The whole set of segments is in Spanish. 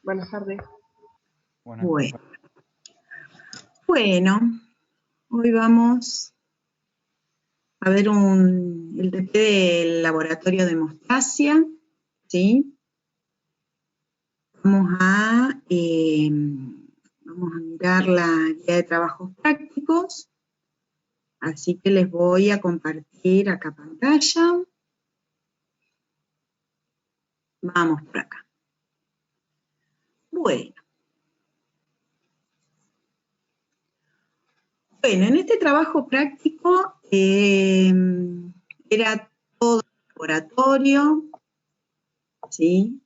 Buenas tardes. Bueno, hoy vamos a ver el TP del laboratorio de hemostasia, ¿sí? Vamos a mirar la guía de trabajos prácticos, así que les voy a compartir acá pantalla. Vamos por acá. Bueno, en este trabajo práctico era todo laboratorio, ¿sí?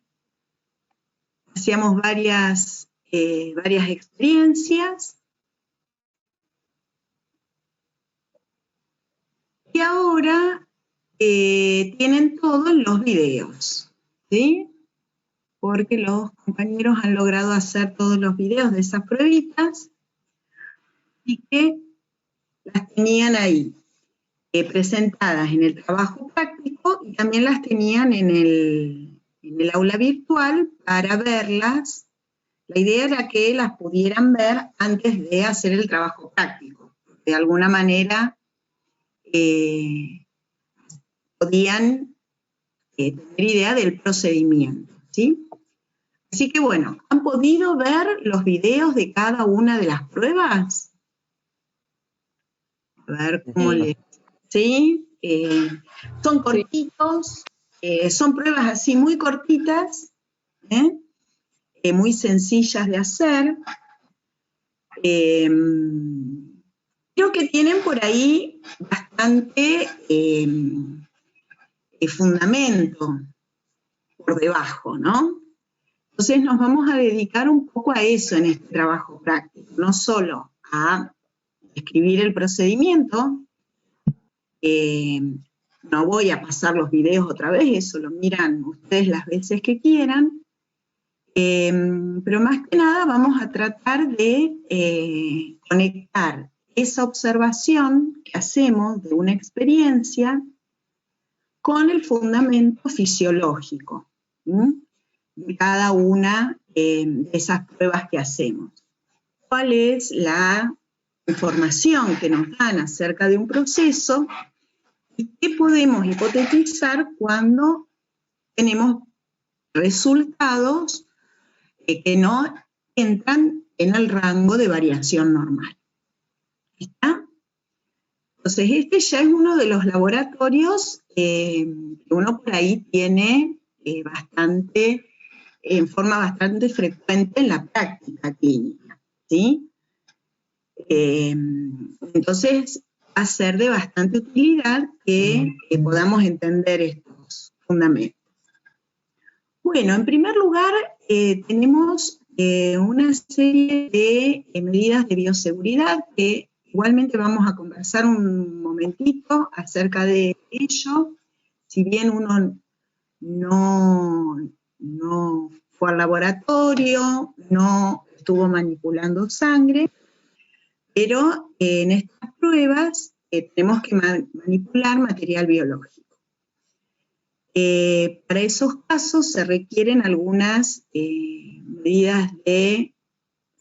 Hacíamos varias experiencias. Y ahora tienen todos los videos, ¿sí? Porque los compañeros han logrado hacer todos los videos de esas pruebitas y que las tenían ahí, presentadas en el trabajo práctico y también las tenían en el aula virtual para verlas. La idea era que las pudieran ver antes de hacer el trabajo práctico. De alguna manera podían tener idea del procedimiento, ¿sí? Así que bueno, ¿han podido ver los videos de cada una de las pruebas? A ver cómo les... ¿Sí? Son cortitos, son pruebas así muy cortitas, muy sencillas de hacer. Creo que tienen por ahí bastante fundamento por debajo, ¿no? Entonces nos vamos a dedicar un poco a eso en este trabajo práctico, no solo a escribir el procedimiento. No voy a pasar los videos otra vez, eso lo miran ustedes las veces que quieran, pero más que nada vamos a tratar de conectar esa observación que hacemos de una experiencia con el fundamento fisiológico de cada una de esas pruebas que hacemos. ¿Cuál es la información que nos dan acerca de un proceso y qué podemos hipotetizar cuando tenemos resultados que no entran en el rango de variación normal? ¿Está? Entonces, este ya es uno de los laboratorios que uno por ahí tiene en forma bastante frecuente en la práctica clínica, ¿sí? Entonces, va a ser de bastante utilidad que podamos entender estos fundamentos. Bueno, en primer lugar, tenemos una serie de medidas de bioseguridad que igualmente vamos a conversar un momentito acerca de ello. Si bien uno no fue al laboratorio, no estuvo manipulando sangre, pero en estas pruebas tenemos que manipular material biológico. Para esos casos se requieren algunas medidas de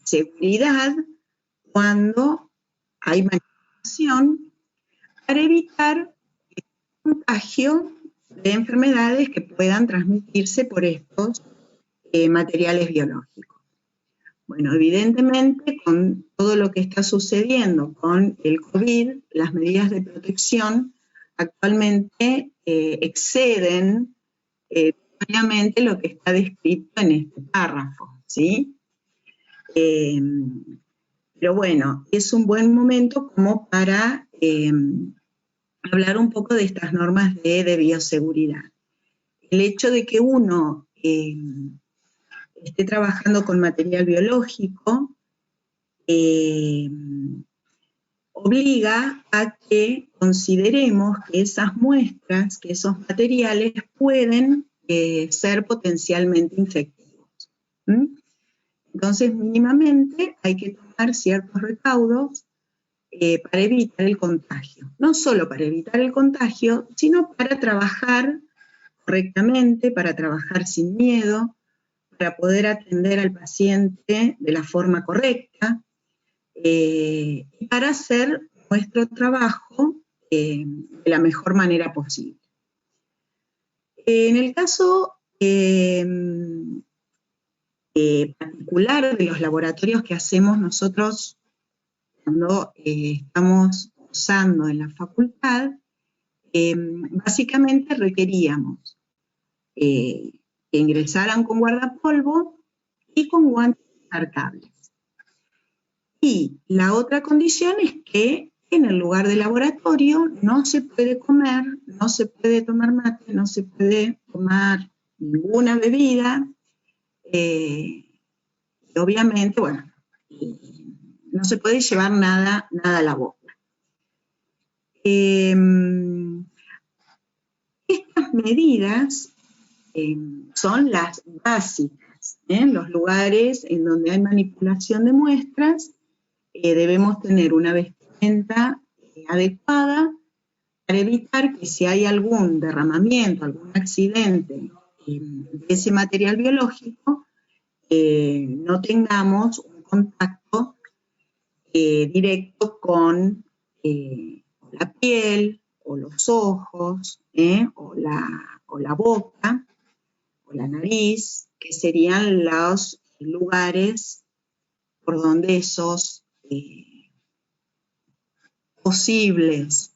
seguridad cuando hay manipulación para evitar el contagio de enfermedades que puedan transmitirse por estos materiales biológicos. Bueno, evidentemente con todo lo que está sucediendo con el COVID, las medidas de protección actualmente exceden obviamente lo que está descrito en este párrafo, ¿sí? Pero bueno, es un buen momento como para hablar un poco de estas normas de bioseguridad. El hecho de que uno esté trabajando con material biológico obliga a que consideremos que esas muestras, que esos materiales pueden ser potencialmente infectivos. Entonces, mínimamente hay que tomar ciertos recaudos para evitar el contagio. No solo para evitar el contagio, sino para trabajar correctamente, para trabajar sin miedo, para poder atender al paciente de la forma correcta, y para hacer nuestro trabajo de la mejor manera posible. En el caso particular de los laboratorios que hacemos nosotros cuando estamos cursando en la facultad, básicamente requeríamos que ingresaran con guardapolvo y con guantes descartables. Y la otra condición es que en el lugar de laboratorio no se puede comer, no se puede tomar mate, no se puede tomar ninguna bebida, y obviamente, bueno, no se puede llevar nada a la boca. Estas medidas son las básicas. En los lugares en donde hay manipulación de muestras, debemos tener una vestimenta adecuada para evitar que si hay algún derramamiento, algún accidente de ese material biológico, no tengamos un contacto directo con la piel, o los ojos, o la boca, o la nariz, que serían los lugares por donde esos posibles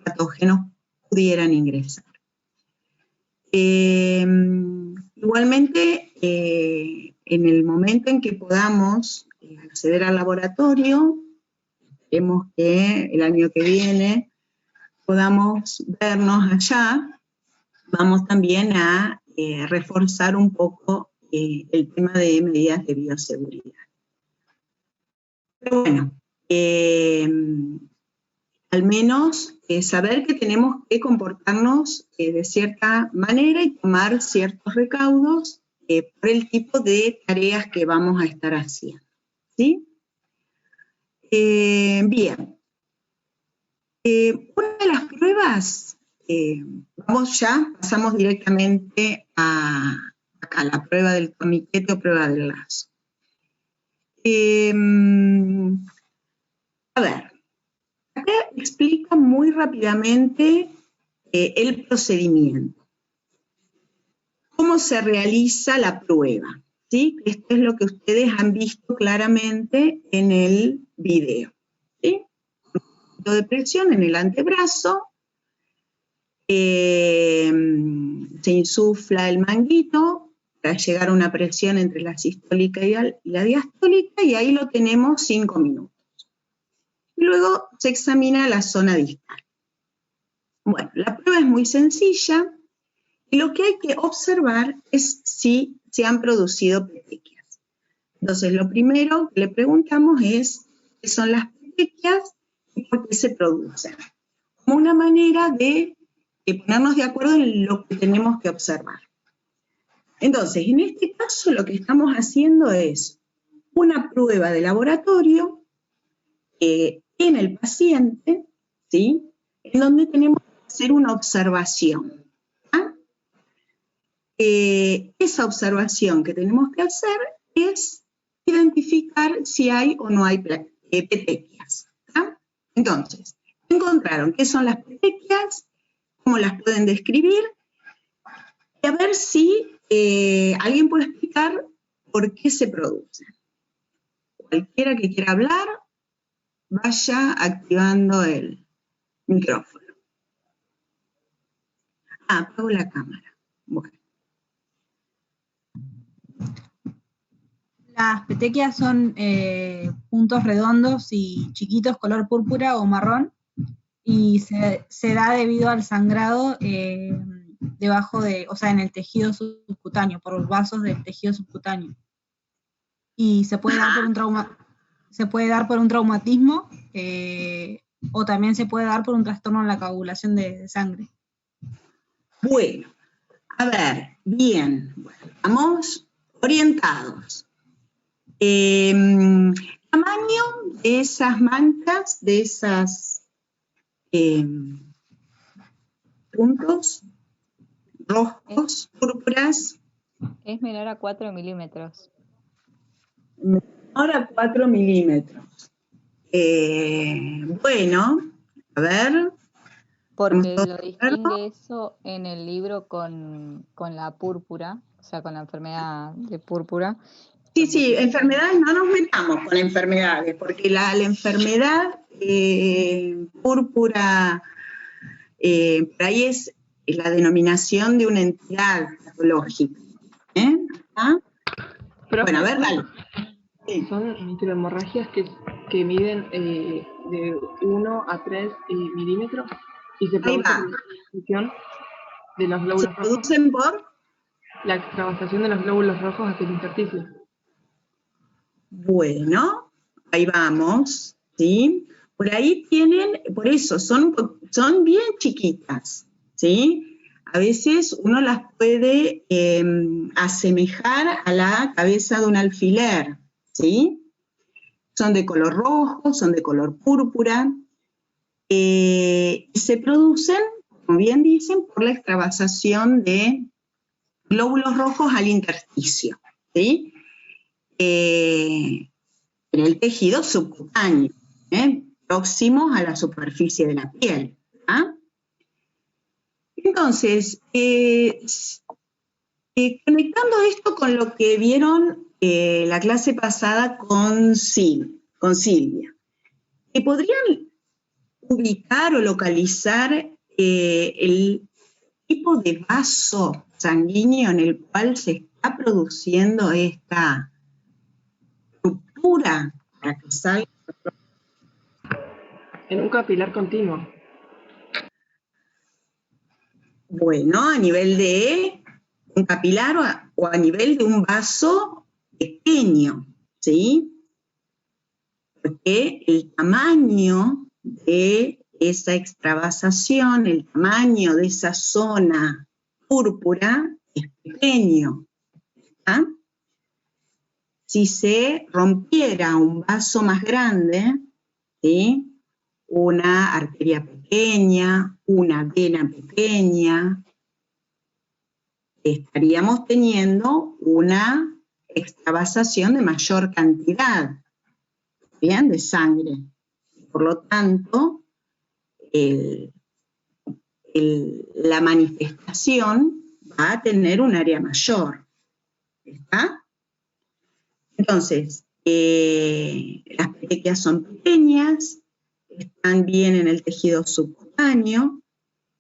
patógenos pudieran ingresar. Igualmente, en el momento en que podamos acceder al laboratorio, esperemos que el año que viene podamos vernos allá, vamos también a reforzar un poco el tema de medidas de bioseguridad. Pero bueno, al menos saber que tenemos que comportarnos de cierta manera y tomar ciertos recaudos por el tipo de tareas que vamos a estar haciendo, ¿sí? Bien. Una de las pruebas, pasamos directamente a la prueba del torniquete o prueba del lazo. A ver, acá explica muy rápidamente el procedimiento. ¿Cómo se realiza la prueba? ¿Sí? Esto es lo que ustedes han visto claramente en el video. ¿Sí? De presión en el antebrazo, se insufla el manguito para llegar a una presión entre la sistólica y la diastólica, y ahí lo tenemos 5 minutos. Y luego se examina la zona distal. Bueno, la prueba es muy sencilla, y lo que hay que observar es si se han producido petequias. Entonces, lo primero que le preguntamos es qué son las petequias y por qué se producen, como una manera de ponernos de acuerdo en lo que tenemos que observar. Entonces, en este caso lo que estamos haciendo es una prueba de laboratorio en el paciente, ¿sí? En donde tenemos que hacer una observación. Esa observación que tenemos que hacer es identificar si hay o no hay petequias. Entonces, encontraron qué son las petequias, cómo las pueden describir, y a ver si alguien puede explicar por qué se producen. Cualquiera que quiera hablar, vaya activando el micrófono. Apago la cámara. Bueno. Las petequias son puntos redondos y chiquitos, color púrpura o marrón, y se da debido al sangrado debajo o sea, en el tejido subcutáneo, por los vasos del tejido subcutáneo. Y se puede dar por un traumatismo, o también se puede dar por un trastorno en la coagulación de sangre. Bueno, a ver, bien, bueno, vamos orientados. Tamaño de esas manchas, de esas puntos rojos, púrpuras, Es menor a 4 milímetros. Ahora 4 milímetros. Bueno, a ver. Porque lo distingue eso en el libro con la púrpura, o sea, con la enfermedad de púrpura. Sí, enfermedades, no nos metamos con enfermedades, porque la enfermedad púrpura, por ahí es la denominación de una entidad patológica. ¿Ah? Bueno, a ver, dale. Sí. Son microhemorragias que miden de 1 a 3 milímetros y se produce por la extravasación de los glóbulos rojos. ¿Se producen por? La extravasación de los glóbulos rojos hacia el intersticio. Bueno, ahí vamos, ¿sí? Por ahí tienen, por eso, son bien chiquitas, ¿sí? A veces uno las puede asemejar a la cabeza de un alfiler, ¿sí? Son de color rojo, son de color púrpura, y se producen, como bien dicen, por la extravasación de glóbulos rojos al intersticio, ¿sí? En el tejido subcutáneo, próximos a la superficie de la piel. ¿Ah? Entonces, conectando esto con lo que vieron la clase pasada con Silvia, ¿podrían ubicar o localizar el tipo de vaso sanguíneo en el cual se está produciendo esta ruptura para que salga? En un capilar continuo. Bueno, a nivel de un capilar o a nivel de un vaso pequeño, ¿sí? Porque el tamaño de esa extravasación, el tamaño de esa zona púrpura es pequeño. ¿Ah? Si se rompiera un vaso más grande, ¿sí? Una arteria pequeña, una vena pequeña, estaríamos teniendo una extravasación de mayor cantidad, ¿bien? De sangre. Por lo tanto, la manifestación va a tener un área mayor. ¿Está? Entonces, las petequias son pequeñas, están bien en el tejido subcutáneo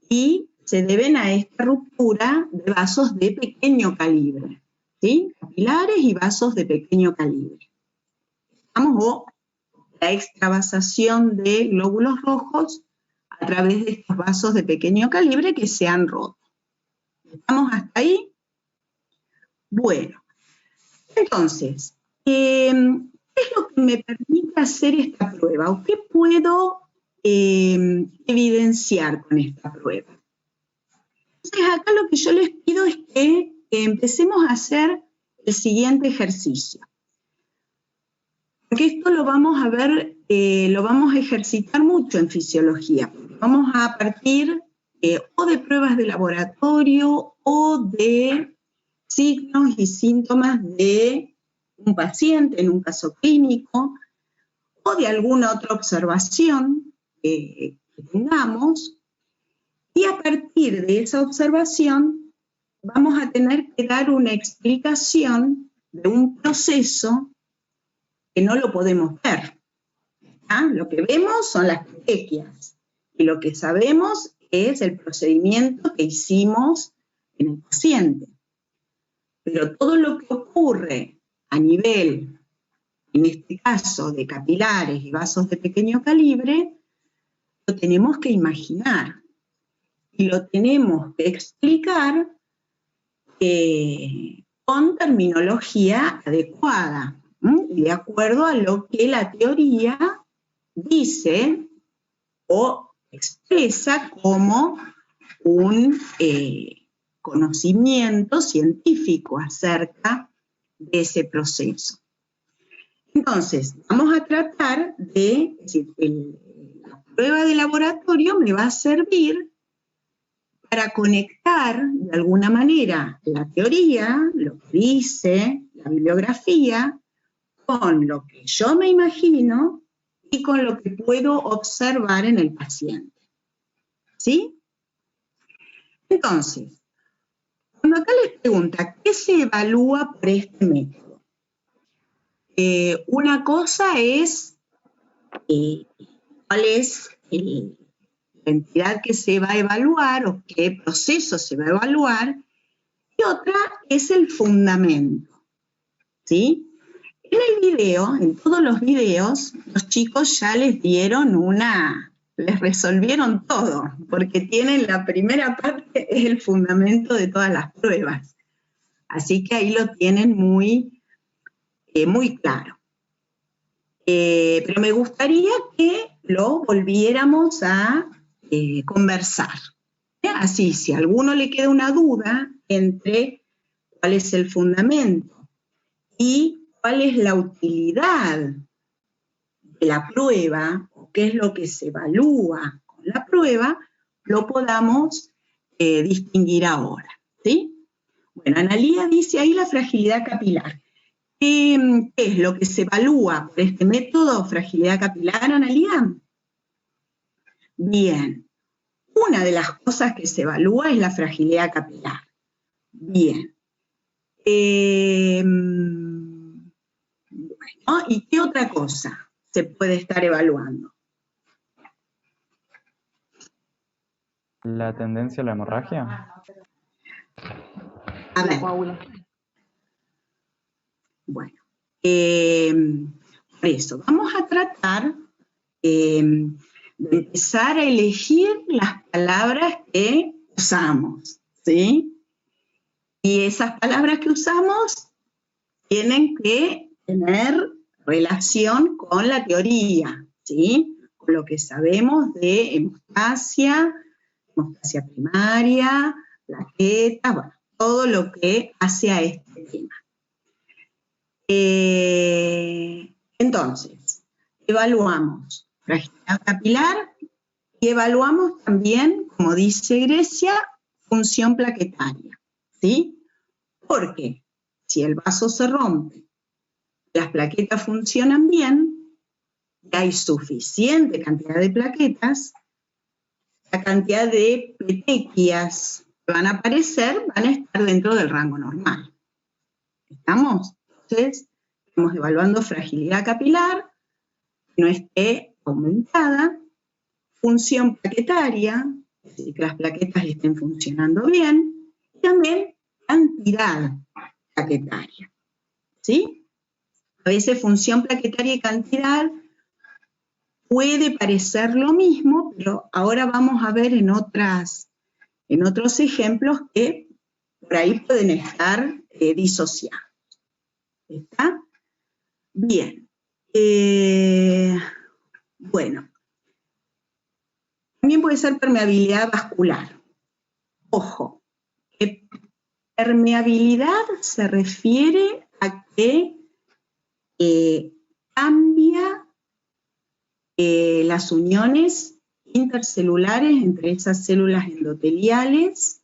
y se deben a esta ruptura de vasos de pequeño calibre, ¿sí? Capilares y vasos de pequeño calibre. Estamos la extravasación de glóbulos rojos a través de estos vasos de pequeño calibre que se han roto. ¿Estamos hasta ahí? Bueno, entonces, ¿qué es lo que me permite hacer esta prueba? ¿O qué puedo evidenciar con esta prueba? Entonces, acá lo que yo les pido es que empecemos a hacer el siguiente ejercicio. Porque esto lo vamos a ver, lo vamos a ejercitar mucho en fisiología. Vamos a partir o de pruebas de laboratorio o de signos y síntomas de un paciente en un caso clínico o de alguna otra observación que tengamos, y a partir de esa observación vamos a tener que dar una explicación de un proceso que no lo podemos ver. ¿Ah? Lo que vemos son las petequias y lo que sabemos es el procedimiento que hicimos en el paciente. Pero todo lo que ocurre a nivel, en este caso, de capilares y vasos de pequeño calibre, lo tenemos que imaginar y lo tenemos que explicar con terminología adecuada y de acuerdo a lo que la teoría dice o expresa como un conocimiento científico acerca de ese proceso. Entonces, vamos a tratar de, es decir, la prueba de laboratorio me va a servir para conectar de alguna manera la teoría, lo que dice la bibliografía, con lo que yo me imagino y con lo que puedo observar en el paciente. ¿Sí? Entonces, cuando acá les pregunta, ¿qué se evalúa por este método? Una cosa es cuál es la entidad que se va a evaluar o qué proceso se va a evaluar, y otra es el fundamento. ¿Sí? En el video, en todos los videos, los chicos ya les resolvieron todo, porque tienen la primera parte, es el fundamento de todas las pruebas. Así que ahí lo tienen muy claro. Pero me gustaría que lo volviéramos a conversar. Así, si a alguno le queda una duda entre cuál es el fundamento y cuál es la utilidad de la prueba, o qué es lo que se evalúa con la prueba, lo podamos distinguir ahora, ¿sí? Bueno, Analía dice ahí la fragilidad capilar. ¿Qué es lo que se evalúa por este método, fragilidad capilar, Analía? Bien. Una de las cosas que se evalúa es la fragilidad capilar. Bien. Bueno, ¿y qué otra cosa se puede estar evaluando? ¿La tendencia a la hemorragia? A ver. Bueno, por eso, vamos a tratar de empezar a elegir las palabras que usamos, ¿sí? Y esas palabras que usamos tienen que tener relación con la teoría, ¿sí? Con lo que sabemos de hemostasia primaria, plaquetas, bueno, todo lo que hace a este tema. Entonces, evaluamos fragilidad capilar y evaluamos también, como dice Grecia, función plaquetaria, ¿sí? Porque si el vaso se rompe, las plaquetas funcionan bien, y hay suficiente cantidad de plaquetas, la cantidad de petequias que van a aparecer van a estar dentro del rango normal. ¿Estamos? Entonces, estamos evaluando fragilidad capilar, que no esté aumentada, función plaquetaria, es decir, que las plaquetas estén funcionando bien, y también cantidad plaquetaria. ¿Sí? A veces función plaquetaria y cantidad puede parecer lo mismo, pero ahora vamos a ver en otros ejemplos que por ahí pueden estar disociados. ¿Está? Bien. Bueno. También puede ser permeabilidad vascular. Ojo, que permeabilidad se refiere a que cambia las uniones intercelulares entre esas células endoteliales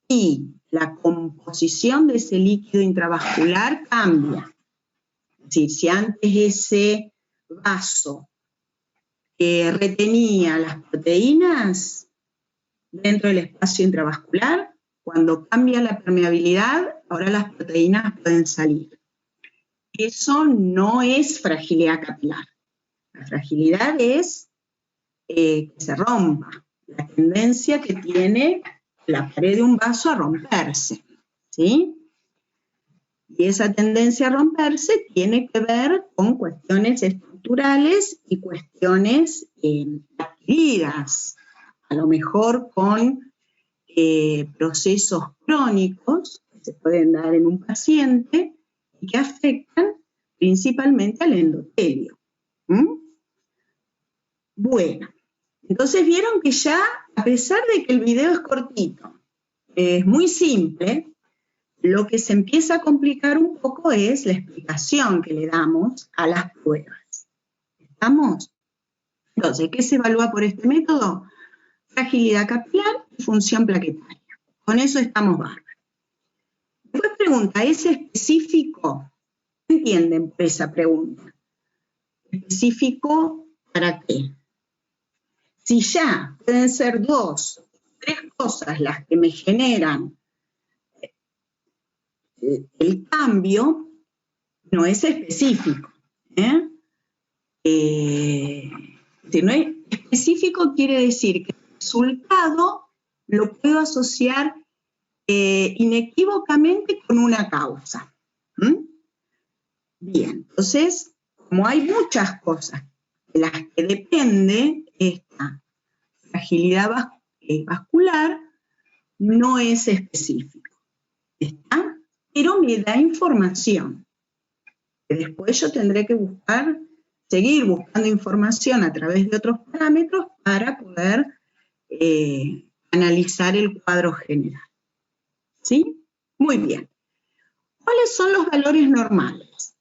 y la composición de ese líquido intravascular cambia. Es decir, si antes ese vaso retenía las proteínas dentro del espacio intravascular, cuando cambia la permeabilidad, ahora las proteínas pueden salir. Eso no es fragilidad capilar. La fragilidad es que se rompa, la tendencia que tiene la pared de un vaso a romperse, ¿sí? Y esa tendencia a romperse tiene que ver con cuestiones estructurales y cuestiones adquiridas, a lo mejor con procesos crónicos que se pueden dar en un paciente y que afectan principalmente al endotelio. Bueno, entonces vieron que ya, a pesar de que el video es cortito, es muy simple, lo que se empieza a complicar un poco es la explicación que le damos a las pruebas. ¿Estamos? Entonces, ¿qué se evalúa por este método? Fragilidad capilar función plaquetaria. Con eso estamos bárbaros. Después pregunta, ¿es específico? ¿Qué entienden por esa pregunta? ¿Específico para qué? Si ya pueden ser 2, 3 cosas las que me generan el cambio, no es específico. Si no es específico, quiere decir que el resultado lo puedo asociar inequívocamente con una causa. Bien, entonces, como hay muchas cosas de las que depende esta fragilidad vascular, no es específico. ¿Está? Pero me da información. Que después yo tendré que seguir buscando información a través de otros parámetros para poder analizar el cuadro general. ¿Sí? Muy bien. ¿Cuáles son los valores normales?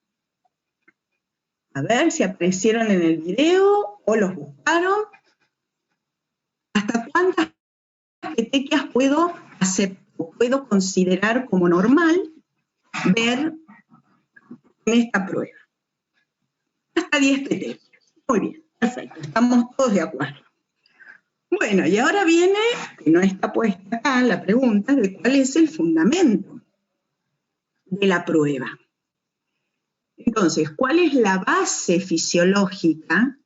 A ver si aparecieron en el video o los buscaron. ¿Hasta cuántas petequias puedo considerar como normal ver en esta prueba? Hasta 10 petequias. Muy bien, perfecto, estamos todos de acuerdo. Bueno, y ahora viene, que no está puesta acá, la pregunta de cuál es el fundamento de la prueba. Entonces, ¿cuál es la base fisiológica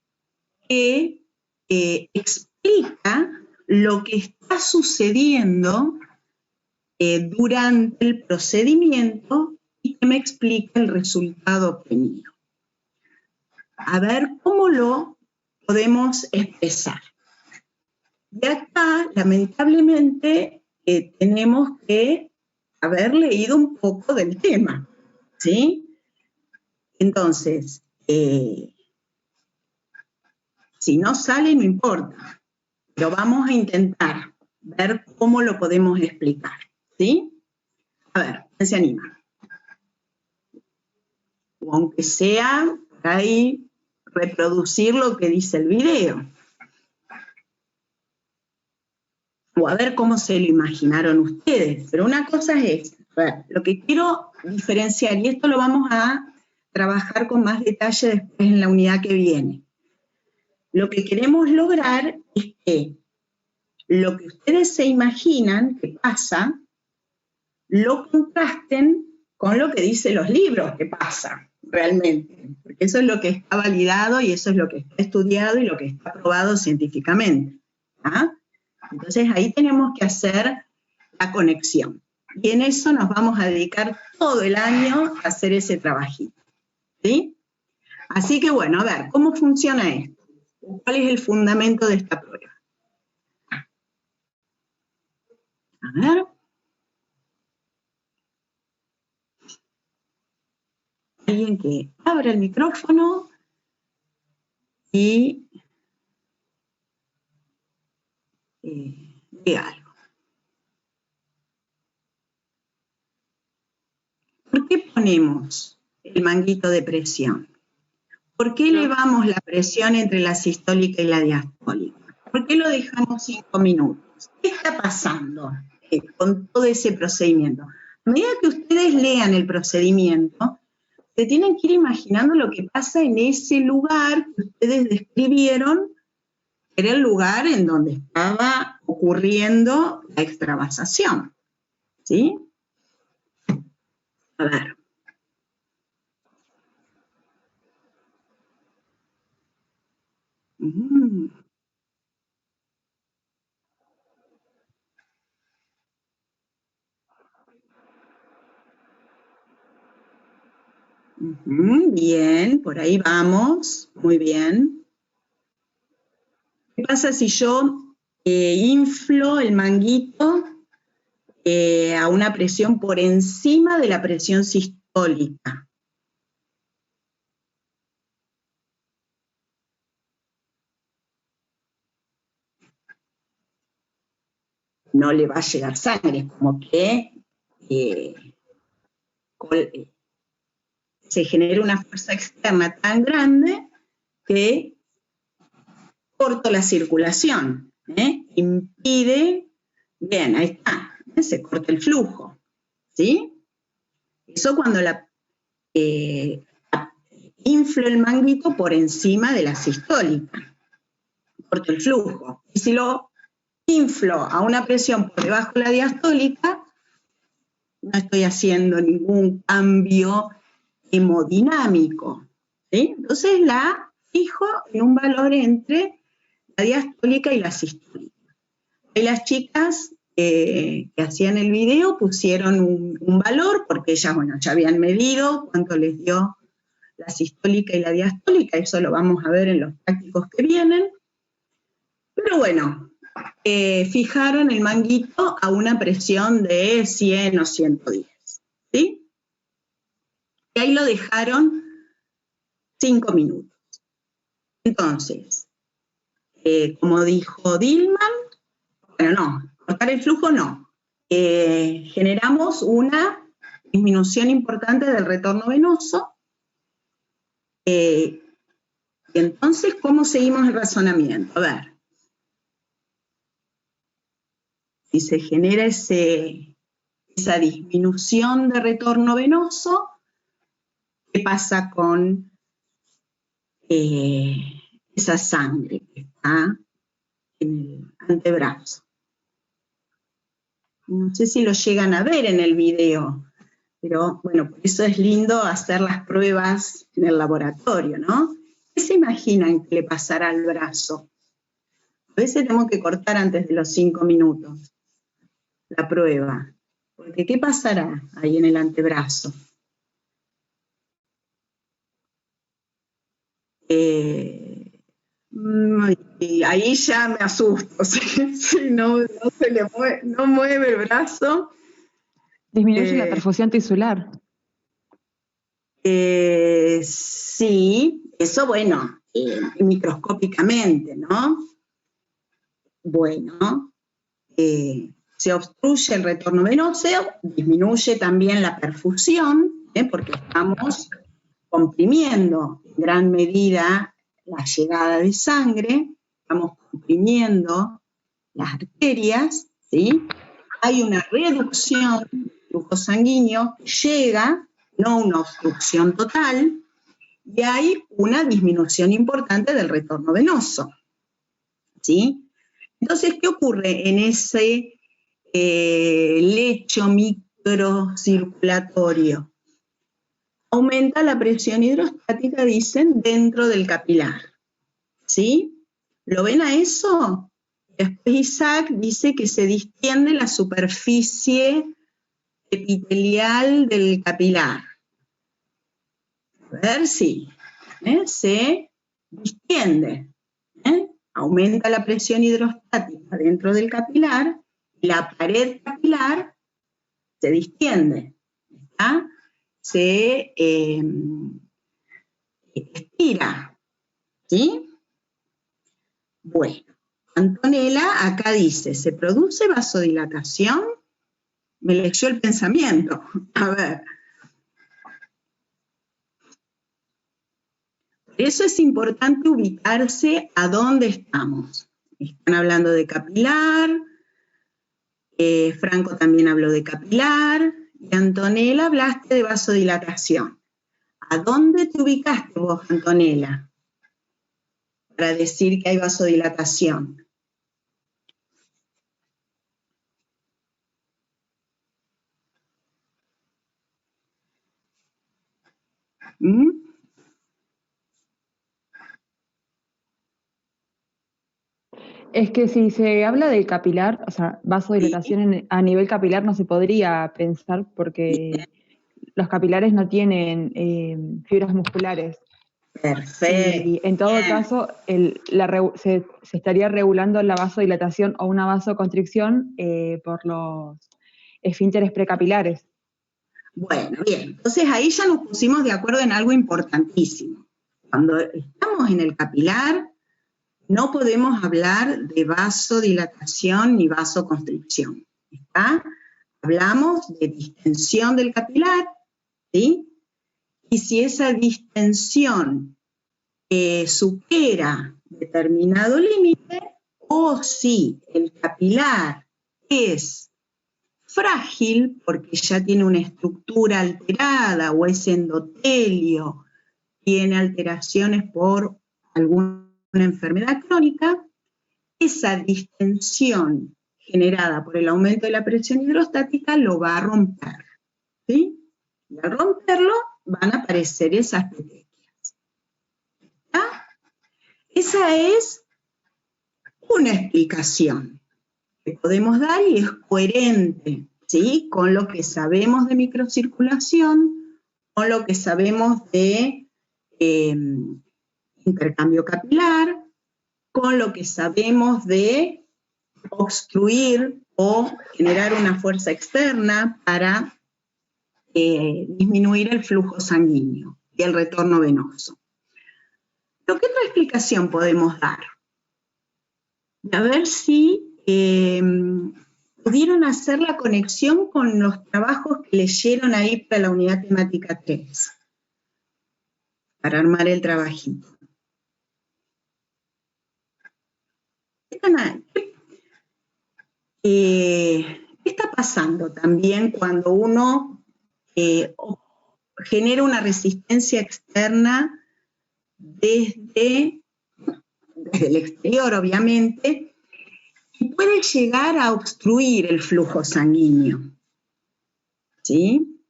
que explica lo que está sucediendo durante el procedimiento y que me explica el resultado obtenido? A ver cómo lo podemos expresar. Y acá, lamentablemente, tenemos que haber leído un poco del tema, ¿sí? Entonces, si no sale, no importa, pero vamos a intentar ver cómo lo podemos explicar, ¿sí? A ver, ¿quién se anima? O aunque sea, por ahí, reproducir lo que dice el video. O a ver cómo se lo imaginaron ustedes. Pero una cosa es, a ver, lo que quiero diferenciar, y esto lo vamos a trabajar con más detalle después en la unidad que viene. Lo que queremos lograr es que lo que ustedes se imaginan que pasa, lo contrasten con lo que dicen los libros que pasa realmente. Porque eso es lo que está validado y eso es lo que está estudiado y lo que está probado científicamente. ¿Ah? Entonces ahí tenemos que hacer la conexión. Y en eso nos vamos a dedicar todo el año a hacer ese trabajito. ¿Sí? Así que bueno, a ver, ¿cómo funciona esto? ¿Cuál es el fundamento de esta prueba? A ver. Alguien que abra el micrófono y diga algo. ¿Por qué ponemos el manguito de presión? ¿Por qué elevamos la presión entre la sistólica y la diastólica? ¿Por qué lo dejamos 5 minutos? ¿Qué está pasando con todo ese procedimiento? A medida que ustedes lean el procedimiento, se tienen que ir imaginando lo que pasa en ese lugar que ustedes describieron, que era el lugar en donde estaba ocurriendo la extravasación. ¿Sí? A ver. Bien, por ahí vamos, muy bien. ¿Qué pasa si yo inflo el manguito a una presión por encima de la presión sistólica? No le va a llegar sangre, como que se genera una fuerza externa tan grande que corto la circulación, impide Bien, ahí está, se corta el flujo, ¿sí? Eso cuando inflo el manguito por encima de la sistólica, corto el flujo. Y si lo inflo a una presión por debajo de la diastólica, no estoy haciendo ningún cambio hemodinámico, ¿sí? Entonces la fijo en un valor entre la diastólica y la sistólica. Y las chicas que hacían el video pusieron un valor, porque ellas, bueno, ya habían medido cuánto les dio la sistólica y la diastólica, eso lo vamos a ver en los prácticos que vienen. Pero bueno, fijaron el manguito a una presión de 100 o 110, ¿sí? Y ahí lo dejaron 5 minutos. Entonces, como dijo Dillman, bueno, no, cortar el flujo no. Generamos una disminución importante del retorno venoso. Y entonces, ¿cómo seguimos el razonamiento? A ver. Si se genera esa disminución de retorno venoso, ¿qué pasa con esa sangre que está en el antebrazo? No sé si lo llegan a ver en el video, pero bueno, por eso es lindo hacer las pruebas en el laboratorio, ¿no? ¿Qué se imaginan que le pasará al brazo? A veces tenemos que cortar antes de los 5 minutos la prueba, porque ¿qué pasará ahí en el antebrazo? Y ahí ya me asusto, si no mueve el brazo. Disminuye la perfusión tisular. Sí, eso bueno, microscópicamente, ¿no? Bueno, se obstruye el retorno venoso, disminuye también la perfusión, porque estamos comprimiendo en gran medida la llegada de sangre, estamos comprimiendo las arterias, ¿sí? Hay una reducción del flujo sanguíneo, llega, no una obstrucción total, y hay una disminución importante del retorno venoso, ¿sí? Entonces, ¿qué ocurre en ese lecho microcirculatorio? Aumenta la presión hidrostática, dicen, dentro del capilar, ¿sí? ¿Lo ven a eso? Después Isaac dice que se distiende la superficie epitelial del capilar. A ver si se distiende, aumenta la presión hidrostática dentro del capilar, y la pared capilar se distiende, ¿está? Se estira, ¿sí? Bueno, Antonella acá dice, ¿se produce vasodilatación? Me leyó el pensamiento. A ver. Por eso es importante ubicarse a dónde estamos. Están hablando de capilar, Franco también habló de capilar, y Antonella hablaste de vasodilatación. ¿A dónde te ubicaste vos, Antonella, para decir que hay vasodilatación? ¿Mm? Es que si se habla del capilar, o sea, vasodilatación a nivel capilar no se podría pensar porque los capilares no tienen fibras musculares. Perfecto. Y en todo caso, se estaría regulando la vasodilatación o una vasoconstricción por los esfínteres precapilares. Bueno, bien, entonces ahí ya nos pusimos de acuerdo en algo importantísimo. Cuando estamos en el capilar, no podemos hablar de vasodilatación ni vasoconstricción, ¿está? Hablamos de distensión del capilar, ¿sí? Y si esa distensión supera determinado límite, o si el capilar es frágil porque ya tiene una estructura alterada o es endotelio, tiene alteraciones por alguna enfermedad crónica, esa distensión generada por el aumento de la presión hidrostática lo va a romper, ¿sí? Y al romperlo van a aparecer esas petequias. ¿Ah? Esa es una explicación que podemos dar y es coherente, ¿sí? Con lo que sabemos de microcirculación, con lo que sabemos de intercambio capilar, con lo que sabemos de obstruir o generar una fuerza externa para disminuir el flujo sanguíneo y el retorno venoso. ¿Pero qué otra explicación podemos dar? A ver si pudieron hacer la conexión con los trabajos que leyeron ahí para la unidad temática 3, para armar el trabajito. ¿Qué está pasando también cuando uno genera una resistencia externa desde el exterior, obviamente, y puede llegar a obstruir el flujo sanguíneo? ¿Sí?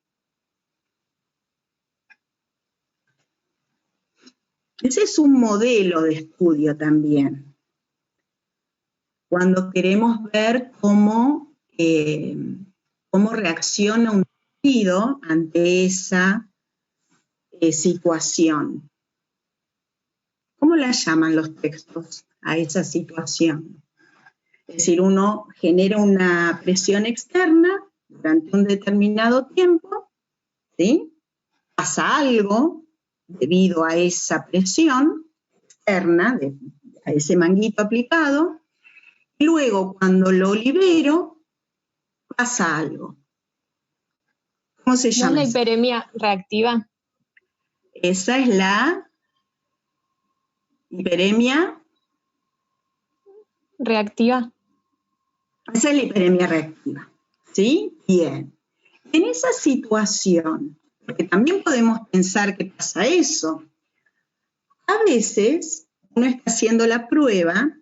Ese es un modelo de estudio también, cuando queremos ver cómo reacciona un tejido ante esa situación. ¿Cómo la llaman los textos a esa situación? Es decir, uno genera una presión externa durante un determinado tiempo, ¿sí? Pasa algo debido a esa presión externa, a ese manguito aplicado, y luego cuando lo libero, pasa algo. ¿Cómo se llama? ¿No es la hiperemia reactiva? Esa es la hiperemia reactiva. Esa es la hiperemia reactiva, ¿sí? Bien. En esa situación, porque también podemos pensar que pasa eso, a veces uno está haciendo la prueba,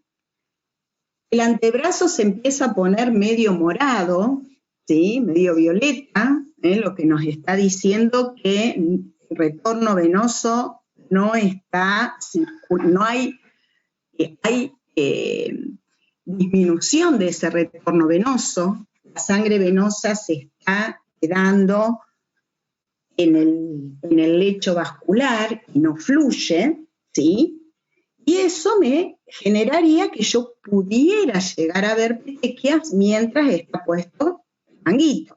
el antebrazo se empieza a poner medio morado, ¿sí? Medio violeta, lo que nos está diciendo que el retorno venoso no está, no hay disminución de ese retorno venoso, la sangre venosa se está quedando en el lecho vascular y no fluye, ¿sí? Y eso me generaría que yo pudiera llegar a ver petequias mientras está puesto el manguito.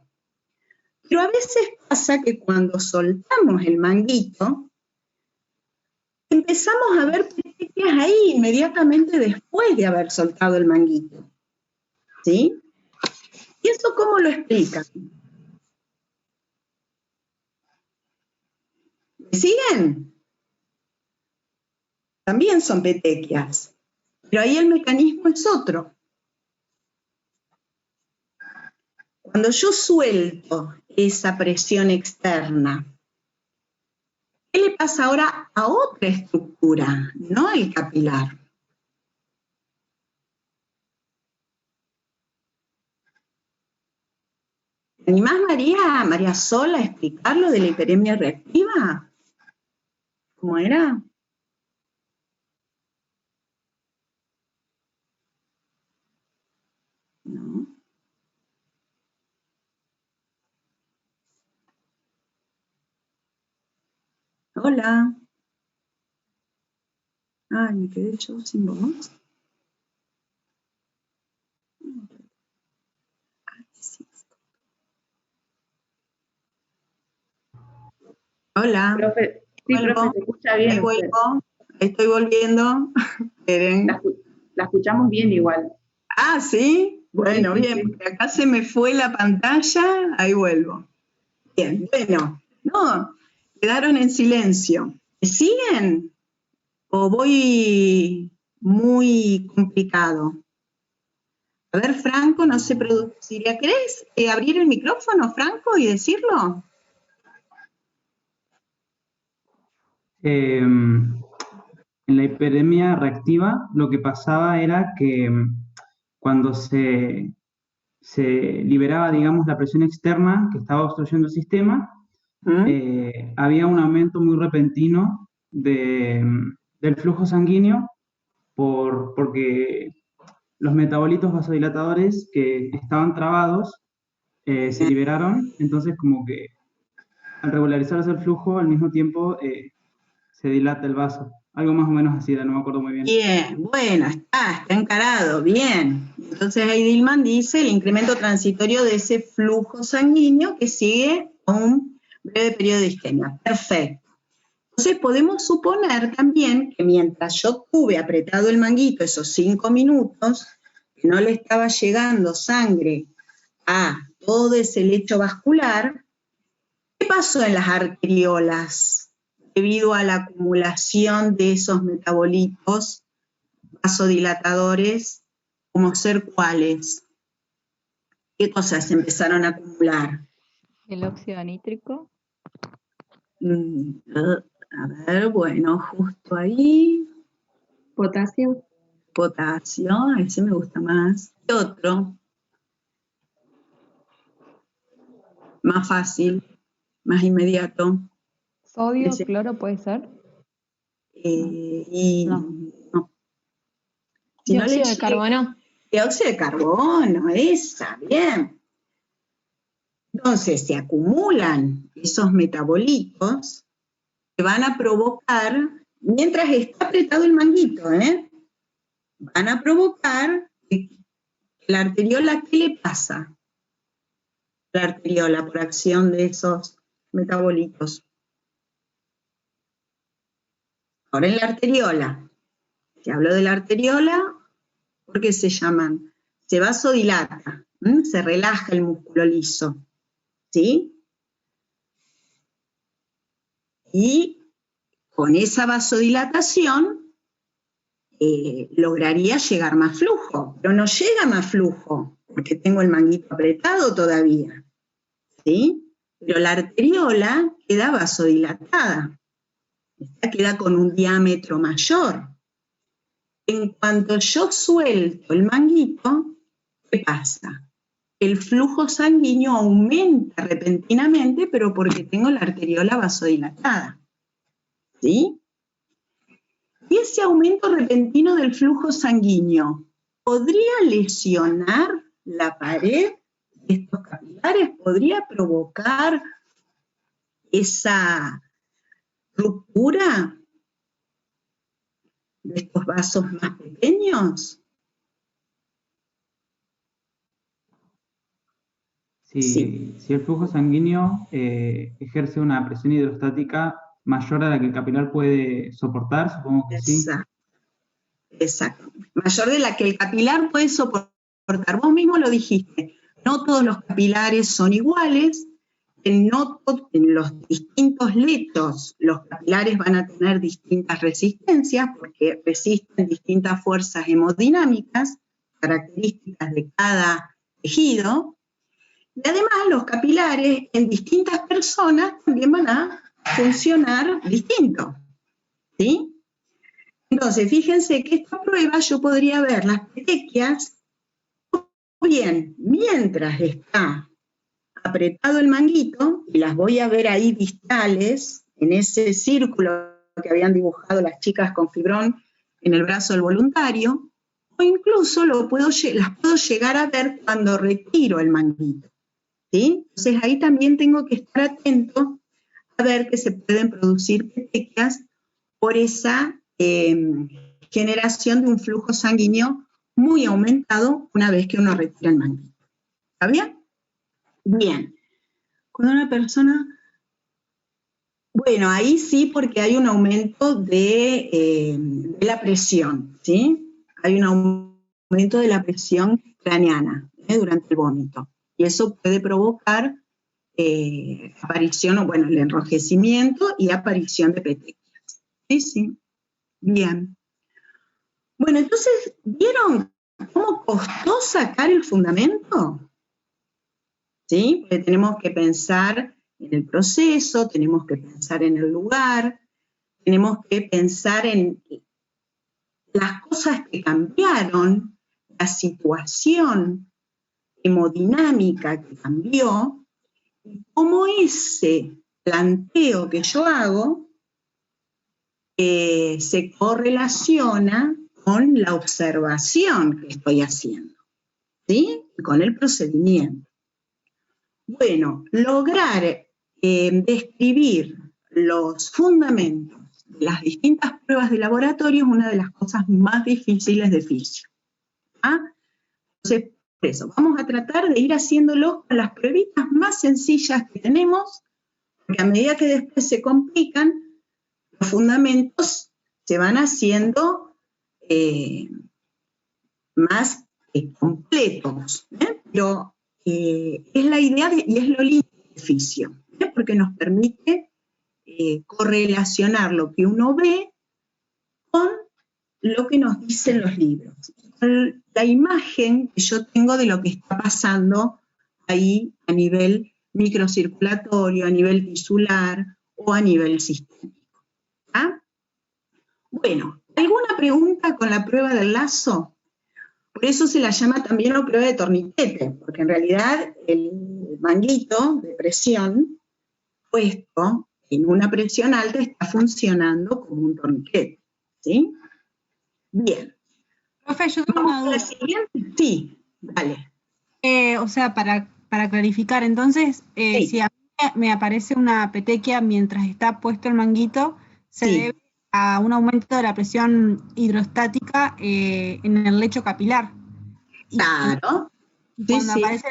Pero a veces pasa que cuando soltamos el manguito, empezamos a ver petequias ahí inmediatamente después de haber soltado el manguito, ¿sí? ¿Y eso cómo lo explican? ¿Me siguen? También son petequias, pero ahí el mecanismo es otro. Cuando yo suelto esa presión externa, ¿qué le pasa ahora a otra estructura, no al capilar? ¿Te animás, María Sol, a explicar lo de la hiperemia reactiva? ¿Cómo era? No. Hola. Ay, me quedé yo sin voz. Hola. Profe, sí, ¿Vuelvo? profe, se escucha bien. Ahí vuelvo. Estoy volviendo. La escuchamos bien igual. Ah, ¿sí? Bueno, Sí, bien, sí. porque acá se me fue la pantalla, ahí vuelvo. Bien, bueno, no, quedaron en silencio. ¿Me siguen? ¿O voy muy complicado? A ver, Franco, no se produciría. ¿Querés abrir el micrófono, Franco, y decirlo? En la hiperemia reactiva lo que pasaba era que cuando se liberaba, digamos, la presión externa que estaba obstruyendo el sistema, había un aumento muy repentino del flujo sanguíneo porque los metabolitos vasodilatadores que estaban trabados se liberaron, entonces como que al regularizarse el flujo, al mismo tiempo se dilata el vaso. Algo más o menos así, no me acuerdo muy bien. Bien, bueno, está encarado, bien. Entonces ahí Dillman dice el incremento transitorio de ese flujo sanguíneo que sigue a un breve periodo de isquemia. Perfecto. Entonces podemos suponer también que mientras yo tuve apretado el manguito esos 5 minutos, que no le estaba llegando sangre a todo ese lecho vascular, ¿qué pasó en las arteriolas debido a la acumulación de esos metabolitos vasodilatadores, como ser cuáles? ¿Qué cosas empezaron a acumular? El óxido nítrico. A ver, bueno, justo ahí. Potasio. Potasio, ese me gusta más. ¿Qué otro? Más fácil, más inmediato. ¿Sodio, cloro puede ser? No. Si no Dióxido de carbono. Dióxido de carbono, esa, bien. Entonces, se acumulan esos metabolitos que van a provocar, mientras está apretado el manguito, van a provocar que la arteriola, ¿qué le pasa? La arteriola por acción de esos metabolitos. Ahora en la arteriola, se habló de la arteriola porque se vasodilata, se relaja el músculo liso, ¿sí? Y con esa vasodilatación lograría llegar más flujo, pero no llega más flujo porque tengo el manguito apretado todavía, ¿sí? Pero la arteriola queda vasodilatada, esta queda con un diámetro mayor. En cuanto yo suelto el manguito, ¿qué pasa? El flujo sanguíneo aumenta repentinamente, pero porque tengo la arteriola vasodilatada, ¿sí? Y ese aumento repentino del flujo sanguíneo, ¿podría lesionar la pared de estos capilares? ¿Podría provocar esa ruptura de estos vasos más pequeños? Si el flujo sanguíneo ejerce una presión hidrostática mayor a la que el capilar puede soportar, supongo que sí. Exacto. Mayor de la que el capilar puede soportar. Vos mismo lo dijiste, no todos los capilares son iguales, en los distintos lechos los capilares van a tener distintas resistencias porque resisten distintas fuerzas hemodinámicas, características de cada tejido, y además los capilares en distintas personas también van a funcionar distinto, ¿sí? Entonces, fíjense que esta prueba yo podría ver las petequias, bien, mientras está apretado el manguito, y las voy a ver ahí distales, en ese círculo que habían dibujado las chicas con fibrón en el brazo del voluntario, o incluso las puedo llegar a ver cuando retiro el manguito, ¿sí? Entonces ahí también tengo que estar atento a ver que se pueden producir petequias por esa generación de un flujo sanguíneo muy aumentado una vez que uno retira el manguito. ¿Está bien? Bien. Cuando una persona... Bueno, ahí sí, porque hay un aumento de la presión, ¿sí? Hay un aumento de la presión craneana durante el vómito. Y eso puede provocar aparición, o bueno, el enrojecimiento y aparición de petequias. Sí, sí. Bien. Bueno, entonces, ¿vieron ¿Cómo costó sacar el fundamento? ¿Sí? Porque tenemos que pensar en el proceso, tenemos que pensar en el lugar, tenemos que pensar en las cosas que cambiaron, la situación hemodinámica que cambió, y cómo ese planteo que yo hago se correlaciona con la observación que estoy haciendo, ¿sí? Con el procedimiento. Bueno, lograr describir los fundamentos de las distintas pruebas de laboratorio es una de las cosas más difíciles de fisio. ¿Ah? Entonces, por eso, vamos a tratar de ir haciéndolo con las pruebitas más sencillas que tenemos, porque a medida que después se complican, los fundamentos se van haciendo más completos, pero es la idea y es lo lindo del fisio, porque nos permite correlacionar lo que uno ve con lo que nos dicen los libros, con la imagen que yo tengo de lo que está pasando ahí a nivel microcirculatorio, a nivel tisular o a nivel sistémico. ¿Ah? Bueno, ¿alguna pregunta con la prueba del lazo? Por eso se la llama también la prueba de torniquete, porque en realidad el manguito de presión puesto en una presión alta está funcionando como un torniquete, ¿sí? Bien. Profe, yo tengo una duda. Sí, dale. O sea, para clarificar, entonces, Sí. si a mí me aparece una petequia mientras está puesto el manguito, se Sí. debe a un aumento de la presión hidrostática en el lecho capilar. Y Claro. y Sí, cuando, sí.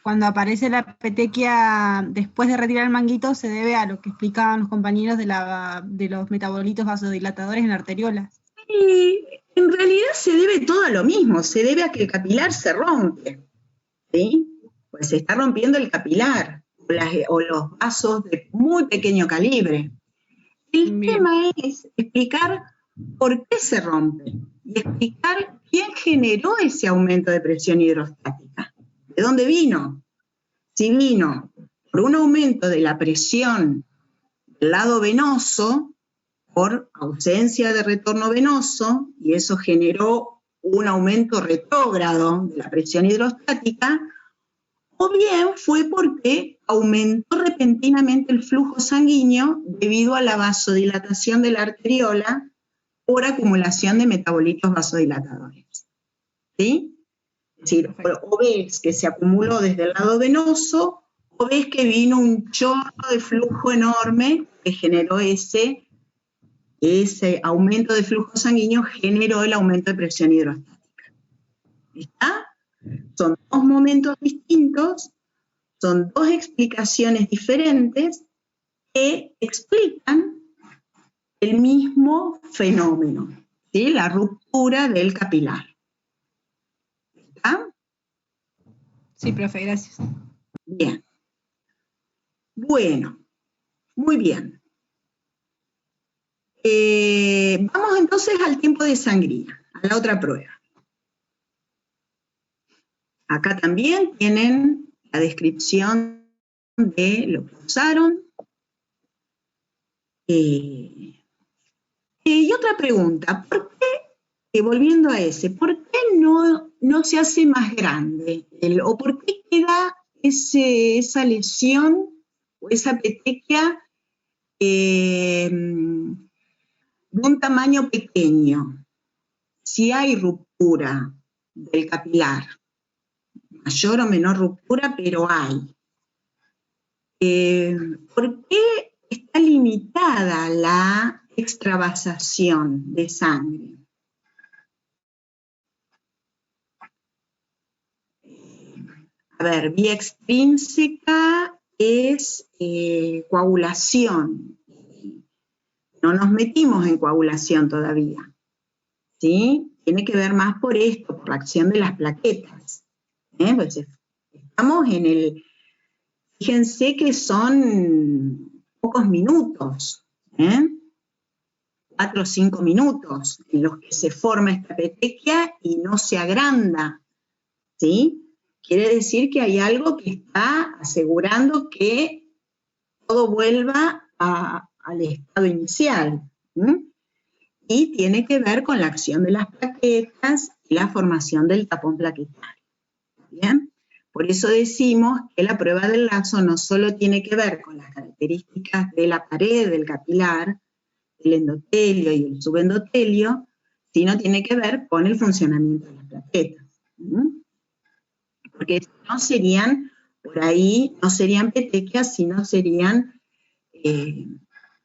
cuando aparece la petequia después de retirar el manguito, se debe a lo que explicaban los compañeros de los metabolitos vasodilatadores en la arteriola. Y en realidad se debe todo a lo mismo, se debe a que el capilar se rompe, ¿sí? Pues se está rompiendo el capilar, o los vasos de muy pequeño calibre. El Bien. tema es explicar por qué se rompe y explicar quién generó ese aumento de presión hidrostática. ¿De dónde vino? Si vino por un aumento de la presión del lado venoso, por ausencia de retorno venoso, y eso generó un aumento retrógrado de la presión hidrostática, o bien fue porque aumentó repentinamente el flujo sanguíneo debido a la vasodilatación de la arteriola por acumulación de metabolitos vasodilatadores. ¿Sí? Es decir, o ves que se acumuló desde el lado venoso, o ves que vino un chorro de flujo enorme que generó ese aumento de flujo sanguíneo, generó el aumento de presión hidrostática. ¿Está? Son dos momentos distintos, son dos explicaciones diferentes que explican el mismo fenómeno, ¿sí? La ruptura del capilar. ¿Está? Sí, profe, gracias. Bien. Bueno, muy bien. Vamos entonces al tiempo de sangría, a la otra prueba. Acá también tienen la descripción de lo que usaron. Y otra pregunta, ¿por qué, volviendo a ese, por qué no se hace más grande? ¿O por qué queda esa lesión o esa petequia de un tamaño pequeño? Si hay ruptura del capilar, mayor o menor ruptura, pero hay. ¿Por qué está limitada la extravasación de sangre? A ver, vía extrínseca es coagulación. No nos metimos en coagulación todavía, ¿sí? Tiene que ver más por esto, por la acción de las plaquetas. Pues estamos en el... Fíjense que son pocos minutos, 4 o 5 minutos en los que se forma esta petequia y no se agranda, ¿sí? Quiere decir que hay algo que está asegurando que todo vuelva al estado inicial, ¿sí? Y tiene que ver con la acción de las plaquetas y la formación del tapón plaquetario. ¿Bien? Por eso decimos que la prueba del lazo no solo tiene que ver con las características de la pared del capilar, el endotelio y el subendotelio, sino tiene que ver con el funcionamiento de las plaquetas. ¿Mm? Porque si no serían, por ahí, no serían petequias, sino serían,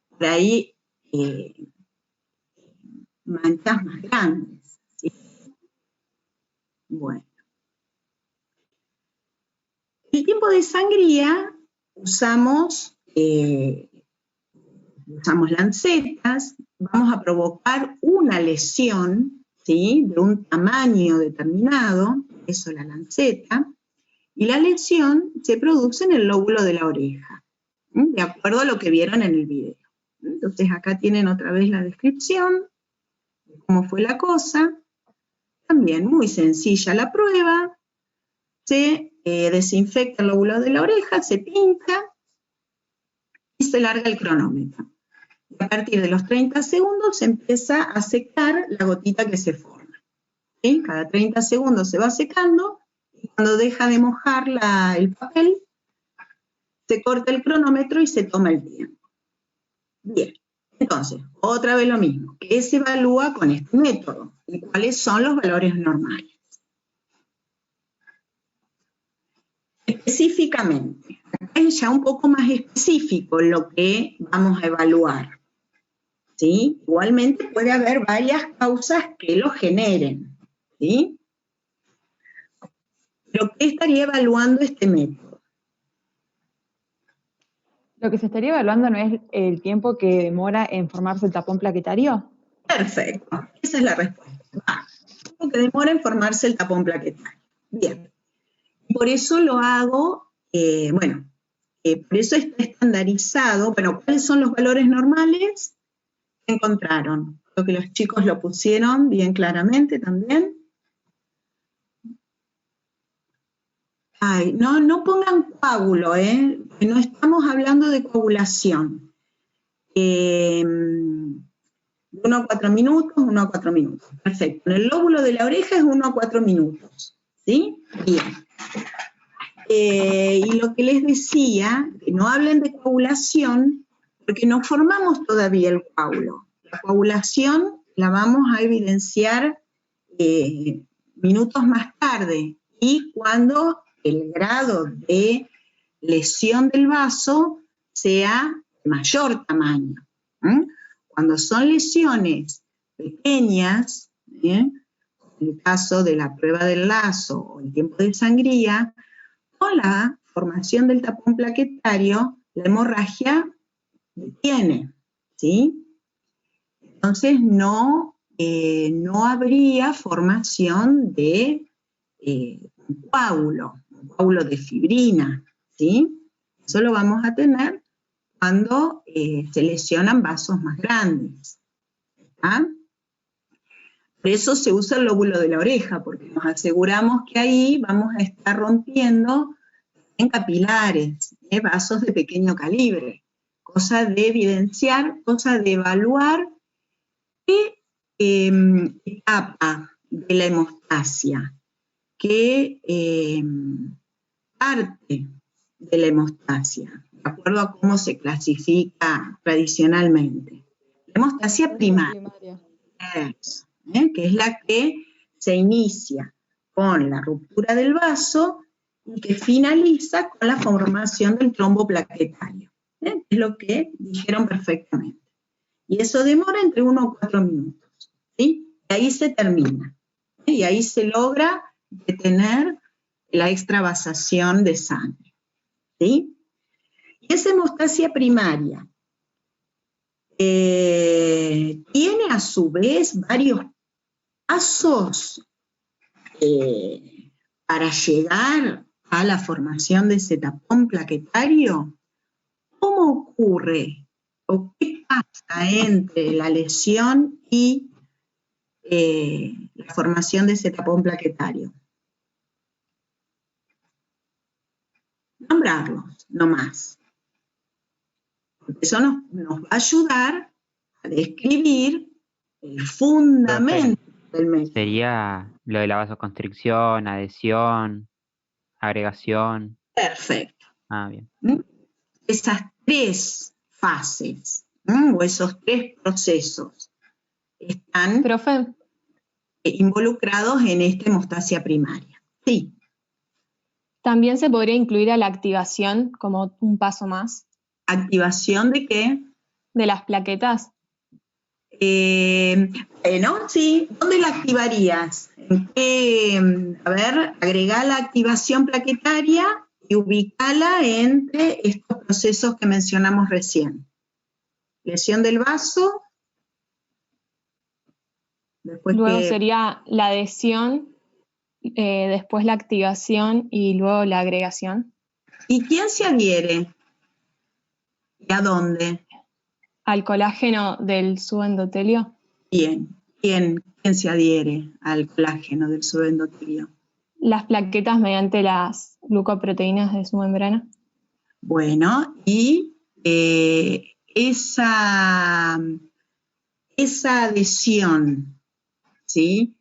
por ahí, manchas más grandes. ¿Sí? Bueno. El tiempo de sangría usamos lancetas, vamos a provocar una lesión, ¿sí? De un tamaño determinado, eso es la lanceta, y la lesión se produce en el lóbulo de la oreja, ¿sí? De acuerdo a lo que vieron en el video. Entonces acá tienen otra vez la descripción de cómo fue la cosa, también muy sencilla la prueba, se desinfecta el lóbulo de la oreja, se pinta y se larga el cronómetro. Y a partir de los 30 segundos se empieza a secar la gotita que se forma. ¿Sí? Cada 30 segundos se va secando y cuando deja de mojar el papel, se corta el cronómetro y se toma el tiempo. Bien, entonces, otra vez lo mismo. ¿Qué se evalúa con este método? ¿Y cuáles son los valores normales? Específicamente, acá es ya un poco más específico lo que vamos a evaluar, ¿sí? Igualmente puede haber varias causas que lo generen, ¿sí? ¿Pero qué estaría evaluando este método? Lo que se estaría evaluando no es el tiempo que demora en formarse el tapón plaquetario. Perfecto, esa es la respuesta. El tiempo que demora en formarse el tapón plaquetario. Bien. Por eso lo hago, por eso está estandarizado. Bueno, ¿cuáles son los valores normales? ¿Qué encontraron? Creo que los chicos lo pusieron bien claramente también. Ay, no pongan coágulo, no estamos hablando de coagulación. De 1 a 4 minutos, 1 a 4 minutos. Perfecto. En el lóbulo de la oreja es 1 a 4 minutos. ¿Sí? Bien. Y lo que les decía, que no hablen de coagulación, porque no formamos todavía el coágulo. La coagulación la vamos a evidenciar minutos más tarde, y cuando el grado de lesión del vaso sea de mayor tamaño. Cuando son lesiones pequeñas, en el caso de la prueba del lazo o el tiempo de sangría, con la formación del tapón plaquetario, la hemorragia detiene, ¿sí? Entonces no habría formación de un coágulo de fibrina, ¿sí? Eso lo vamos a tener cuando se lesionan vasos más grandes. ¿Ah? Por eso se usa el lóbulo de la oreja, porque nos aseguramos que ahí vamos a estar rompiendo en capilares, vasos de pequeño calibre, cosa de evidenciar, cosa de evaluar qué etapa de la hemostasia, qué parte de la hemostasia, de acuerdo a cómo se clasifica tradicionalmente. La hemostasia primaria. Que es la que se inicia con la ruptura del vaso y que finaliza con la formación del trombo plaquetario. Es lo que dijeron perfectamente. Y eso demora entre 1 o 4 minutos. ¿Sí? Y ahí se termina. Y ahí se logra detener la extravasación de sangre. ¿Sí? Y esa hemostasia primaria tiene a su vez varios pasos para llegar a la formación de ese tapón plaquetario. ¿Cómo ocurre? ¿O qué pasa entre la lesión y la formación de ese tapón plaquetario? Nombrarlos, no más. Porque eso nos va a ayudar a describir el fundamento del método. Sería lo de la vasoconstricción, adhesión, agregación. Perfecto. Ah, bien. Esas tres fases, o esos tres procesos, están Profe, involucrados en esta hemostasia primaria. Sí. también se podría incluir a la activación como un paso más ¿Activación de qué? de las plaquetas. Bueno, sí. ¿Dónde la activarías? ¿En qué? A ver, agregá la activación plaquetaria y ubicala entre estos procesos que mencionamos recién. Lesión del vaso. Después Luego que, sería la adhesión, después la activación y luego la agregación. ¿y quién se adhiere? ¿Y a dónde? Al colágeno del subendotelio. Bien. ¿Quién se adhiere al colágeno del subendotelio? Las plaquetas mediante las glucoproteínas de su membrana. Bueno, y esa adhesión, ¿sí?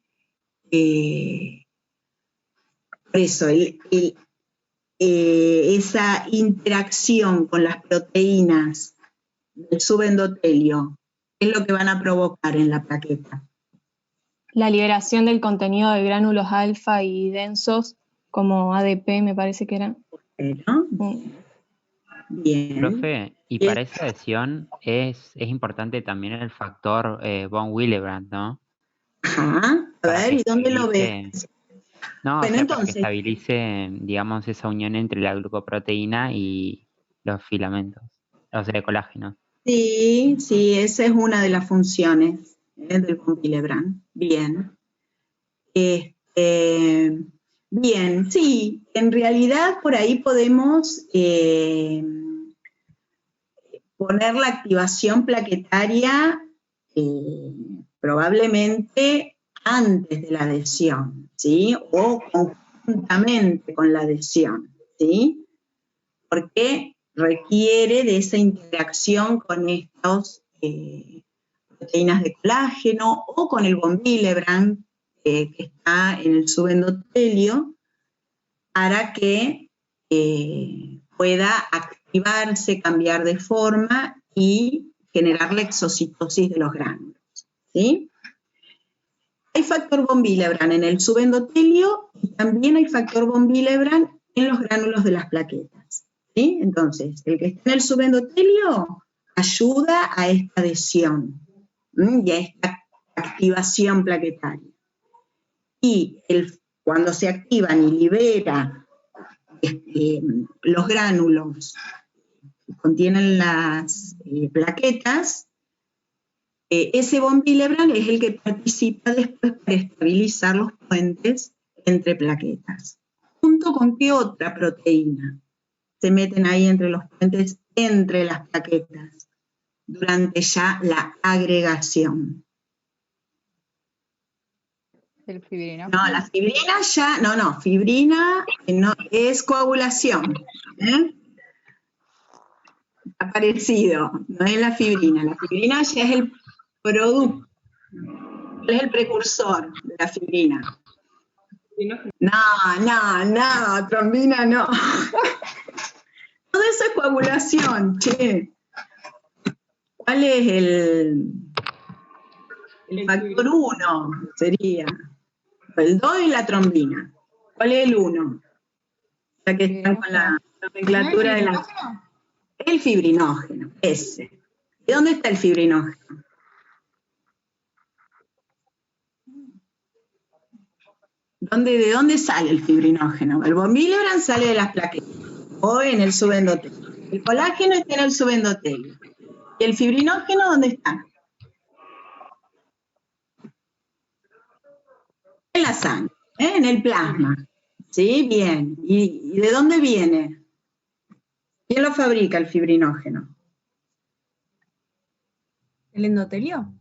Por eso, esa interacción con las proteínas del subendotelio, ¿qué es lo que van a provocar en la plaqueta? La liberación del contenido de gránulos alfa y densos, como ADP me parece que eran. ¿No? Bien. Profe, y para esa adhesión es importante también el factor von Willebrand, ¿no? Ajá. A Para ver, que ¿y dónde lo estabilice- ves? No, Bueno, o sea, para que entonces, estabilice, digamos, esa unión entre la glucoproteína y los filamentos, o sea, el colágeno. sí, esa es una de las funciones del von Willebrand. Bien. Bien, sí, en realidad por ahí podemos poner la activación plaquetaria probablemente antes de la adhesión, ¿sí? O conjuntamente con la adhesión, ¿sí? Porque requiere de esa interacción con estas proteínas de colágeno o con el von Willebrand que está en el subendotelio para que pueda activarse, cambiar de forma y generar la exocitosis de los gránulos, ¿sí? Hay factor von Willebrand en el subendotelio y también hay factor von Willebrand en los gránulos de las plaquetas, ¿sí? Entonces, el que está en el subendotelio ayuda a esta adhesión y a esta activación plaquetaria. Y cuando se activan y libera los gránulos que contienen las plaquetas, ese von Willebrand es el que participa después para estabilizar los puentes entre plaquetas. ¿Junto con qué otra proteína se meten ahí entre los puentes entre las plaquetas durante ya la agregación? El fibrinógeno. No, la fibrina ya, no, fibrina no, es coagulación. Ha parecido, no es la fibrina ya es el producto, es el precursor de la fibrina. No, trombina no. Todo eso es coagulación, che. ¿Cuál es el factor 1? Sería el 2 y la trombina. ¿Cuál es el 1? Ya que están con la nomenclatura de la... El fibrinógeno, ese. ¿De dónde está el fibrinógeno? ¿De dónde sale el fibrinógeno? El von Willebrand sale de las plaquetas o en el subendotelio. El colágeno está en el subendotelio. ¿Y el fibrinógeno dónde está? En la sangre, en el plasma. ¿Sí? Bien. ¿Y de dónde viene? ¿Quién lo fabrica el fibrinógeno? ¿El endotelio?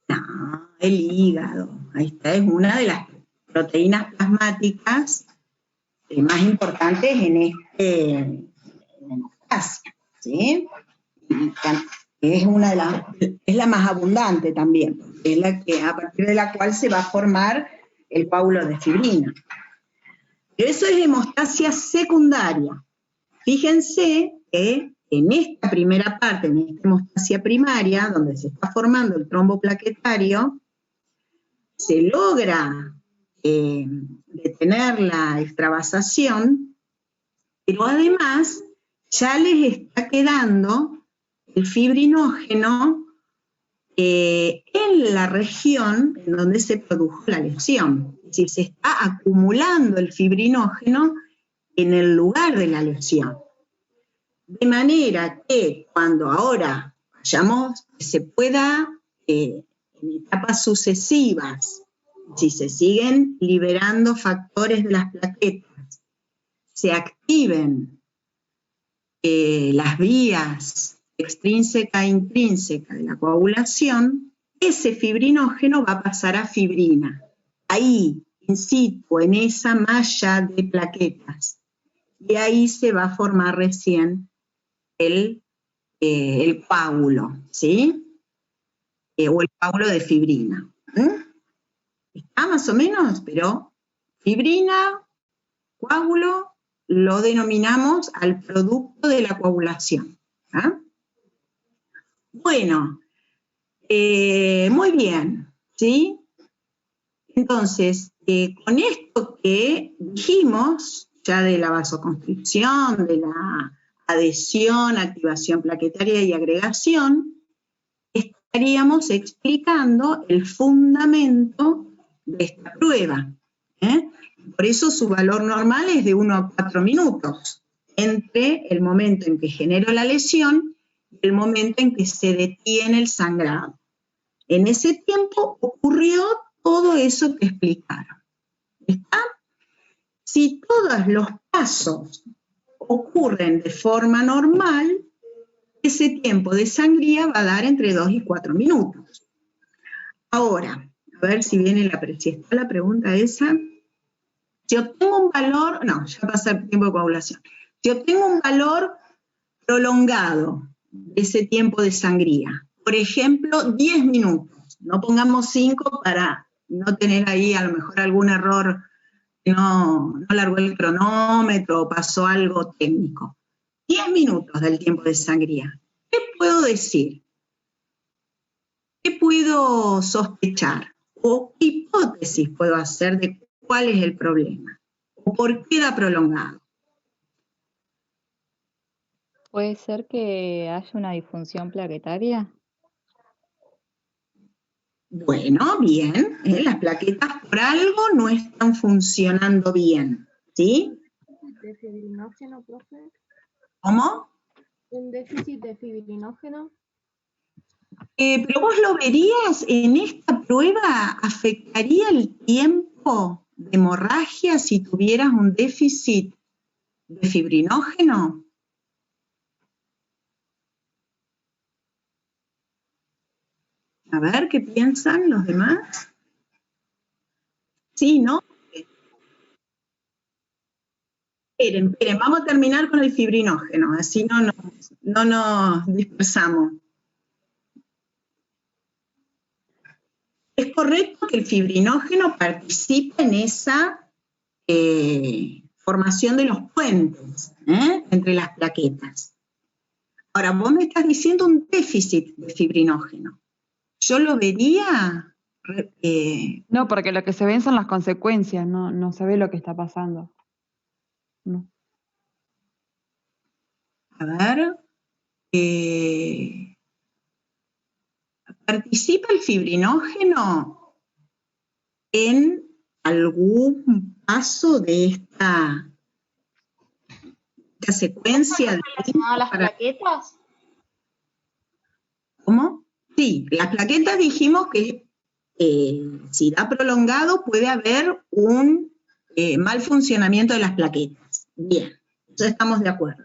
No, el hígado. Ahí está, es una de las proteínas plasmáticas más importantes en la hemostasia, ¿sí? Es la más abundante también, es la que, a partir de la cual se va a formar el coágulo de fibrina. Pero eso es hemostasia secundaria. Fíjense que en esta primera parte, en esta hemostasia primaria, donde se está formando el trombo plaquetario, se logra detener la extravasación, pero además ya les está quedando el fibrinógeno en la región en donde se produjo la lesión. Es decir, se está acumulando el fibrinógeno en el lugar de la lesión. De manera que cuando ahora vayamos, se pueda, en etapas sucesivas, si se siguen liberando factores de las plaquetas, se activen las vías extrínseca e intrínseca de la coagulación, ese fibrinógeno va a pasar a fibrina. Ahí, in situ, en esa malla de plaquetas. Y ahí se va a formar recién el coágulo, ¿sí? O el coágulo de fibrina. Está más o menos, pero fibrina, coágulo, lo denominamos al producto de la coagulación. ¿Ah? Bueno, muy bien, ¿sí? Entonces, con esto que dijimos, ya de la vasoconstricción, de la adhesión, activación plaquetaria y agregación, estaríamos explicando el fundamento de esta prueba. Por eso su valor normal es de 1 a 4 minutos, entre el momento en que genero la lesión y el momento en que se detiene el sangrado. En ese tiempo ocurrió todo eso que explicaron. ¿Está? Si todos los pasos ocurren de forma normal, ese tiempo de sangría va a dar entre 2 y 4 minutos. Ahora, a ver si viene si está la pregunta esa. Si obtengo un valor, no, ya pasa el tiempo de coagulación. Si obtengo un valor prolongado de ese tiempo de sangría, por ejemplo, 10 minutos, no pongamos 5 para no tener ahí a lo mejor algún error, no largó el cronómetro o pasó algo técnico. 10 minutos del tiempo de sangría. ¿Qué puedo decir? ¿Qué puedo sospechar? ¿O qué hipótesis puedo hacer de cuál es el problema? ¿O por qué da prolongado? ¿Puede ser que haya una disfunción plaquetaria? Bueno, bien, las plaquetas por algo no están funcionando bien, ¿sí? ¿De fibrinógeno, profe? ¿Cómo? ¿Un déficit de fibrinógeno? Pero vos lo verías en esta prueba, ¿afectaría el tiempo de hemorragia si tuvieras un déficit de fibrinógeno? A ver, ¿qué piensan los demás? Sí, ¿no? Esperen, vamos a terminar con el fibrinógeno, así no nos dispersamos. Es correcto que el fibrinógeno participa en esa formación de los puentes entre las plaquetas. Ahora, vos me estás diciendo un déficit de fibrinógeno. Yo lo vería... No, porque lo que se ven son las consecuencias, no se ve lo que está pasando. No. A ver... ¿participa el fibrinógeno en algún paso de esta secuencia? ¿Relacionado a las plaquetas? ¿Cómo? Sí, las plaquetas dijimos que si da prolongado puede haber un mal funcionamiento de las plaquetas. Bien, eso estamos de acuerdo.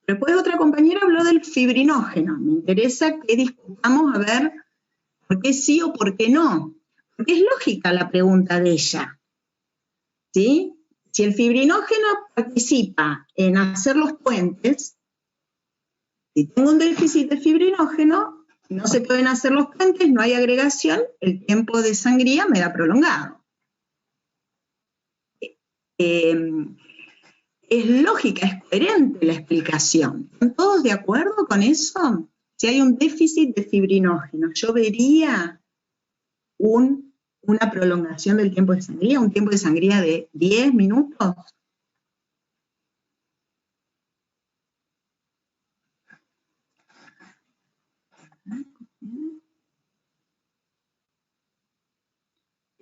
Después otra compañera habló del fibrinógeno. Me interesa que discutamos a ver por qué sí o por qué no. Porque es lógica la pregunta de ella. ¿Sí? Si el fibrinógeno participa en hacer los puentes, si tengo un déficit de fibrinógeno, no se pueden hacer los puentes, no hay agregación, el tiempo de sangría me da prolongado. Es lógica, es coherente la explicación. ¿Están todos de acuerdo con eso? Si hay un déficit de fibrinógeno, yo vería una prolongación del tiempo de sangría, un tiempo de sangría de 10 minutos.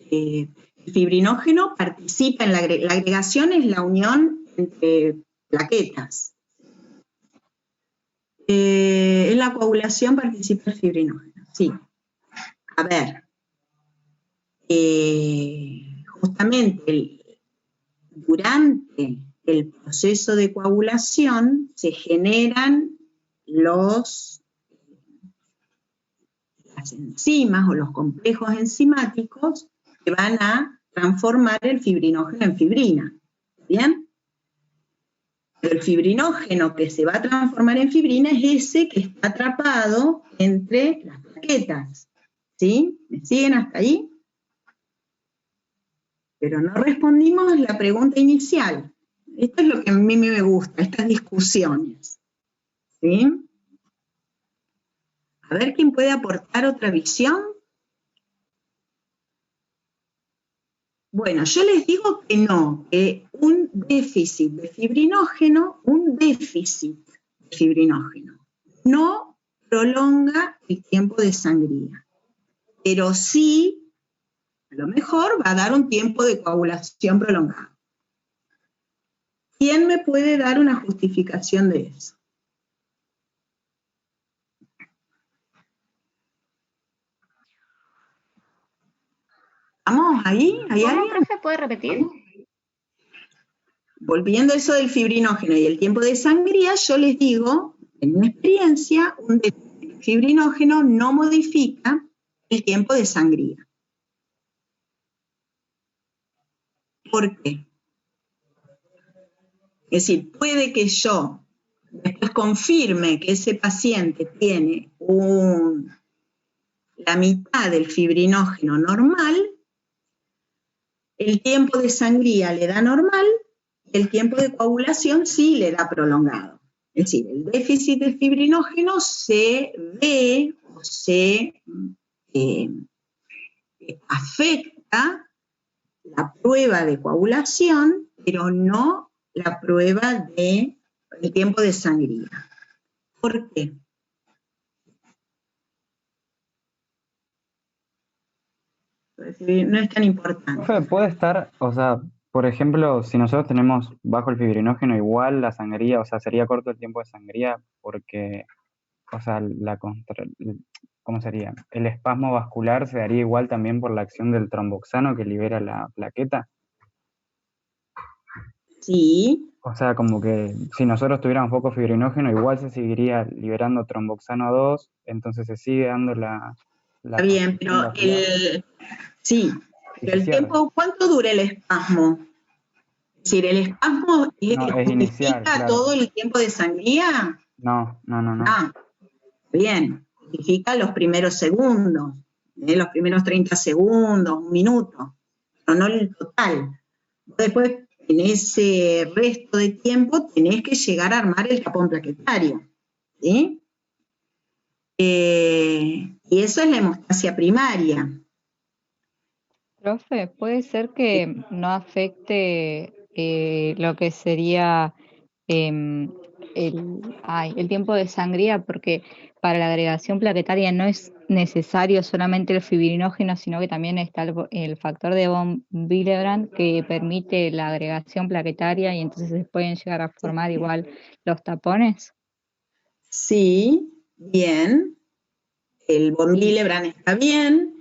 El fibrinógeno participa en la agregación, es la unión entre plaquetas. En la coagulación participa el fibrinógeno, sí. A ver, justamente durante el proceso de coagulación se generan las enzimas o los complejos enzimáticos que van a transformar el fibrinógeno en fibrina. ¿Bien? El fibrinógeno que se va a transformar en fibrina es ese que está atrapado entre las plaquetas. ¿Sí? ¿Me siguen hasta ahí? Pero no respondimos la pregunta inicial. Esto es lo que a mí me gusta, estas discusiones. ¿Sí? A ver quién puede aportar otra visión. Bueno, yo les digo que no, que un déficit de fibrinógeno no prolonga el tiempo de sangría, pero sí, a lo mejor va a dar un tiempo de coagulación prolongado. ¿Quién me puede dar una justificación de eso? ¿Vamos ahí? ¿Hay ¿Cómo, alguien? profe, puede repetir? Volviendo a eso del fibrinógeno y el tiempo de sangría, yo les digo, en mi experiencia, un fibrinógeno no modifica el tiempo de sangría. ¿Por qué? Es decir, puede que yo después confirme que ese paciente tiene la mitad del fibrinógeno normal, el tiempo de sangría le da normal, el tiempo de coagulación sí le da prolongado. Es decir, el déficit de fibrinógeno se ve o se afecta la prueba de coagulación, pero no la prueba del tiempo de sangría. ¿Por qué? No es tan importante. Profe, puede estar, o sea, por ejemplo, si nosotros tenemos bajo el fibrinógeno, igual la sangría, o sea, sería corto el tiempo de sangría porque, o sea, ¿cómo sería? El espasmo vascular se daría igual también por la acción del tromboxano que libera la plaqueta. Sí. O sea, como que si nosotros tuviéramos poco fibrinógeno, igual se seguiría liberando tromboxano 2, entonces se sigue dando la Está bien, pero sí, pero el tiempo, ¿cuánto dura el espasmo? Es decir, ¿el espasmo es inicial, claro. todo el tiempo de sangría? No. Ah, bien, justifica los primeros segundos, los primeros 30 segundos, un minuto, pero no el total. Después, en ese resto de tiempo, tenés que llegar a armar el tapón plaquetario, ¿sí? Y eso es la hemostasia primaria. Profe, ¿puede ser que no afecte lo que sería el tiempo de sangría? Porque para la agregación plaquetaria no es necesario solamente el fibrinógeno, sino que también está el factor de von Willebrand que permite la agregación plaquetaria y entonces se pueden llegar a formar igual los tapones. Sí, bien. El von Willebrand está bien.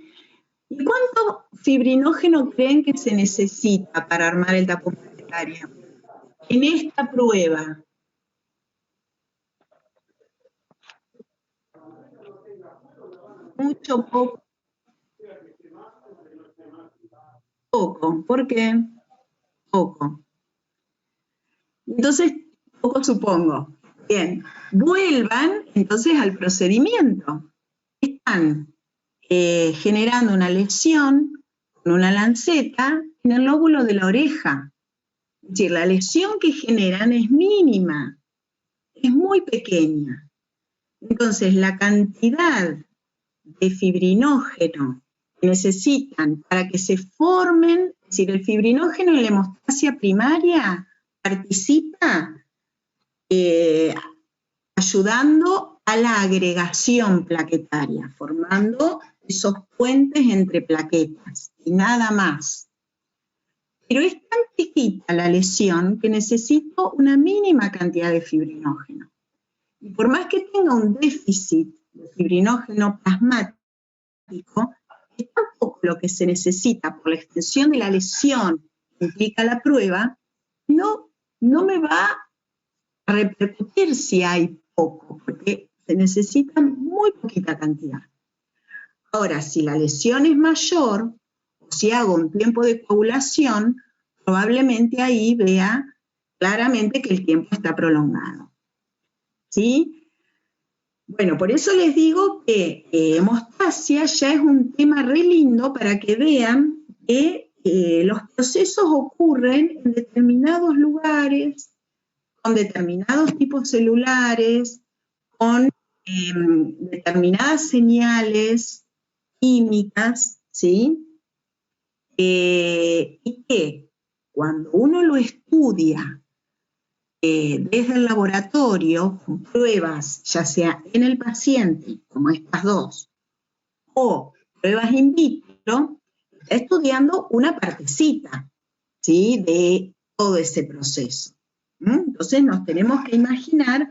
¿Y cuánto fibrinógeno creen que se necesita para armar el tapón plaquetario? En esta prueba. Mucho, poco. Poco. ¿Por qué? Poco. Entonces, poco supongo. Bien, vuelvan entonces al procedimiento. Están generando una lesión con una lanceta en el lóbulo de la oreja. Es decir, la lesión que generan es mínima, es muy pequeña. Entonces, la cantidad de fibrinógeno que necesitan para que se formen, es decir, el fibrinógeno en la hemostasia primaria participa ayudando a la agregación plaquetaria, formando esos puentes entre plaquetas y nada más. Pero es tan chiquita la lesión que necesito una mínima cantidad de fibrinógeno. Y por más que tenga un déficit de fibrinógeno plasmático, es tan poco lo que se necesita por la extensión de la lesión que implica la prueba, no me va a repercutir si hay poco, porque se necesita muy poquita cantidad. Ahora, si la lesión es mayor, o si hago un tiempo de coagulación, probablemente ahí vea claramente que el tiempo está prolongado. ¿Sí? Bueno, por eso les digo que hemostasia ya es un tema re lindo para que vean que los procesos ocurren en determinados lugares, con determinados tipos celulares, con determinadas señales químicas, ¿sí? Y que cuando uno lo estudia desde el laboratorio, con pruebas, ya sea en el paciente, como estas dos, o pruebas in vitro, está estudiando una partecita, ¿sí?, de todo ese proceso. Entonces nos tenemos que imaginar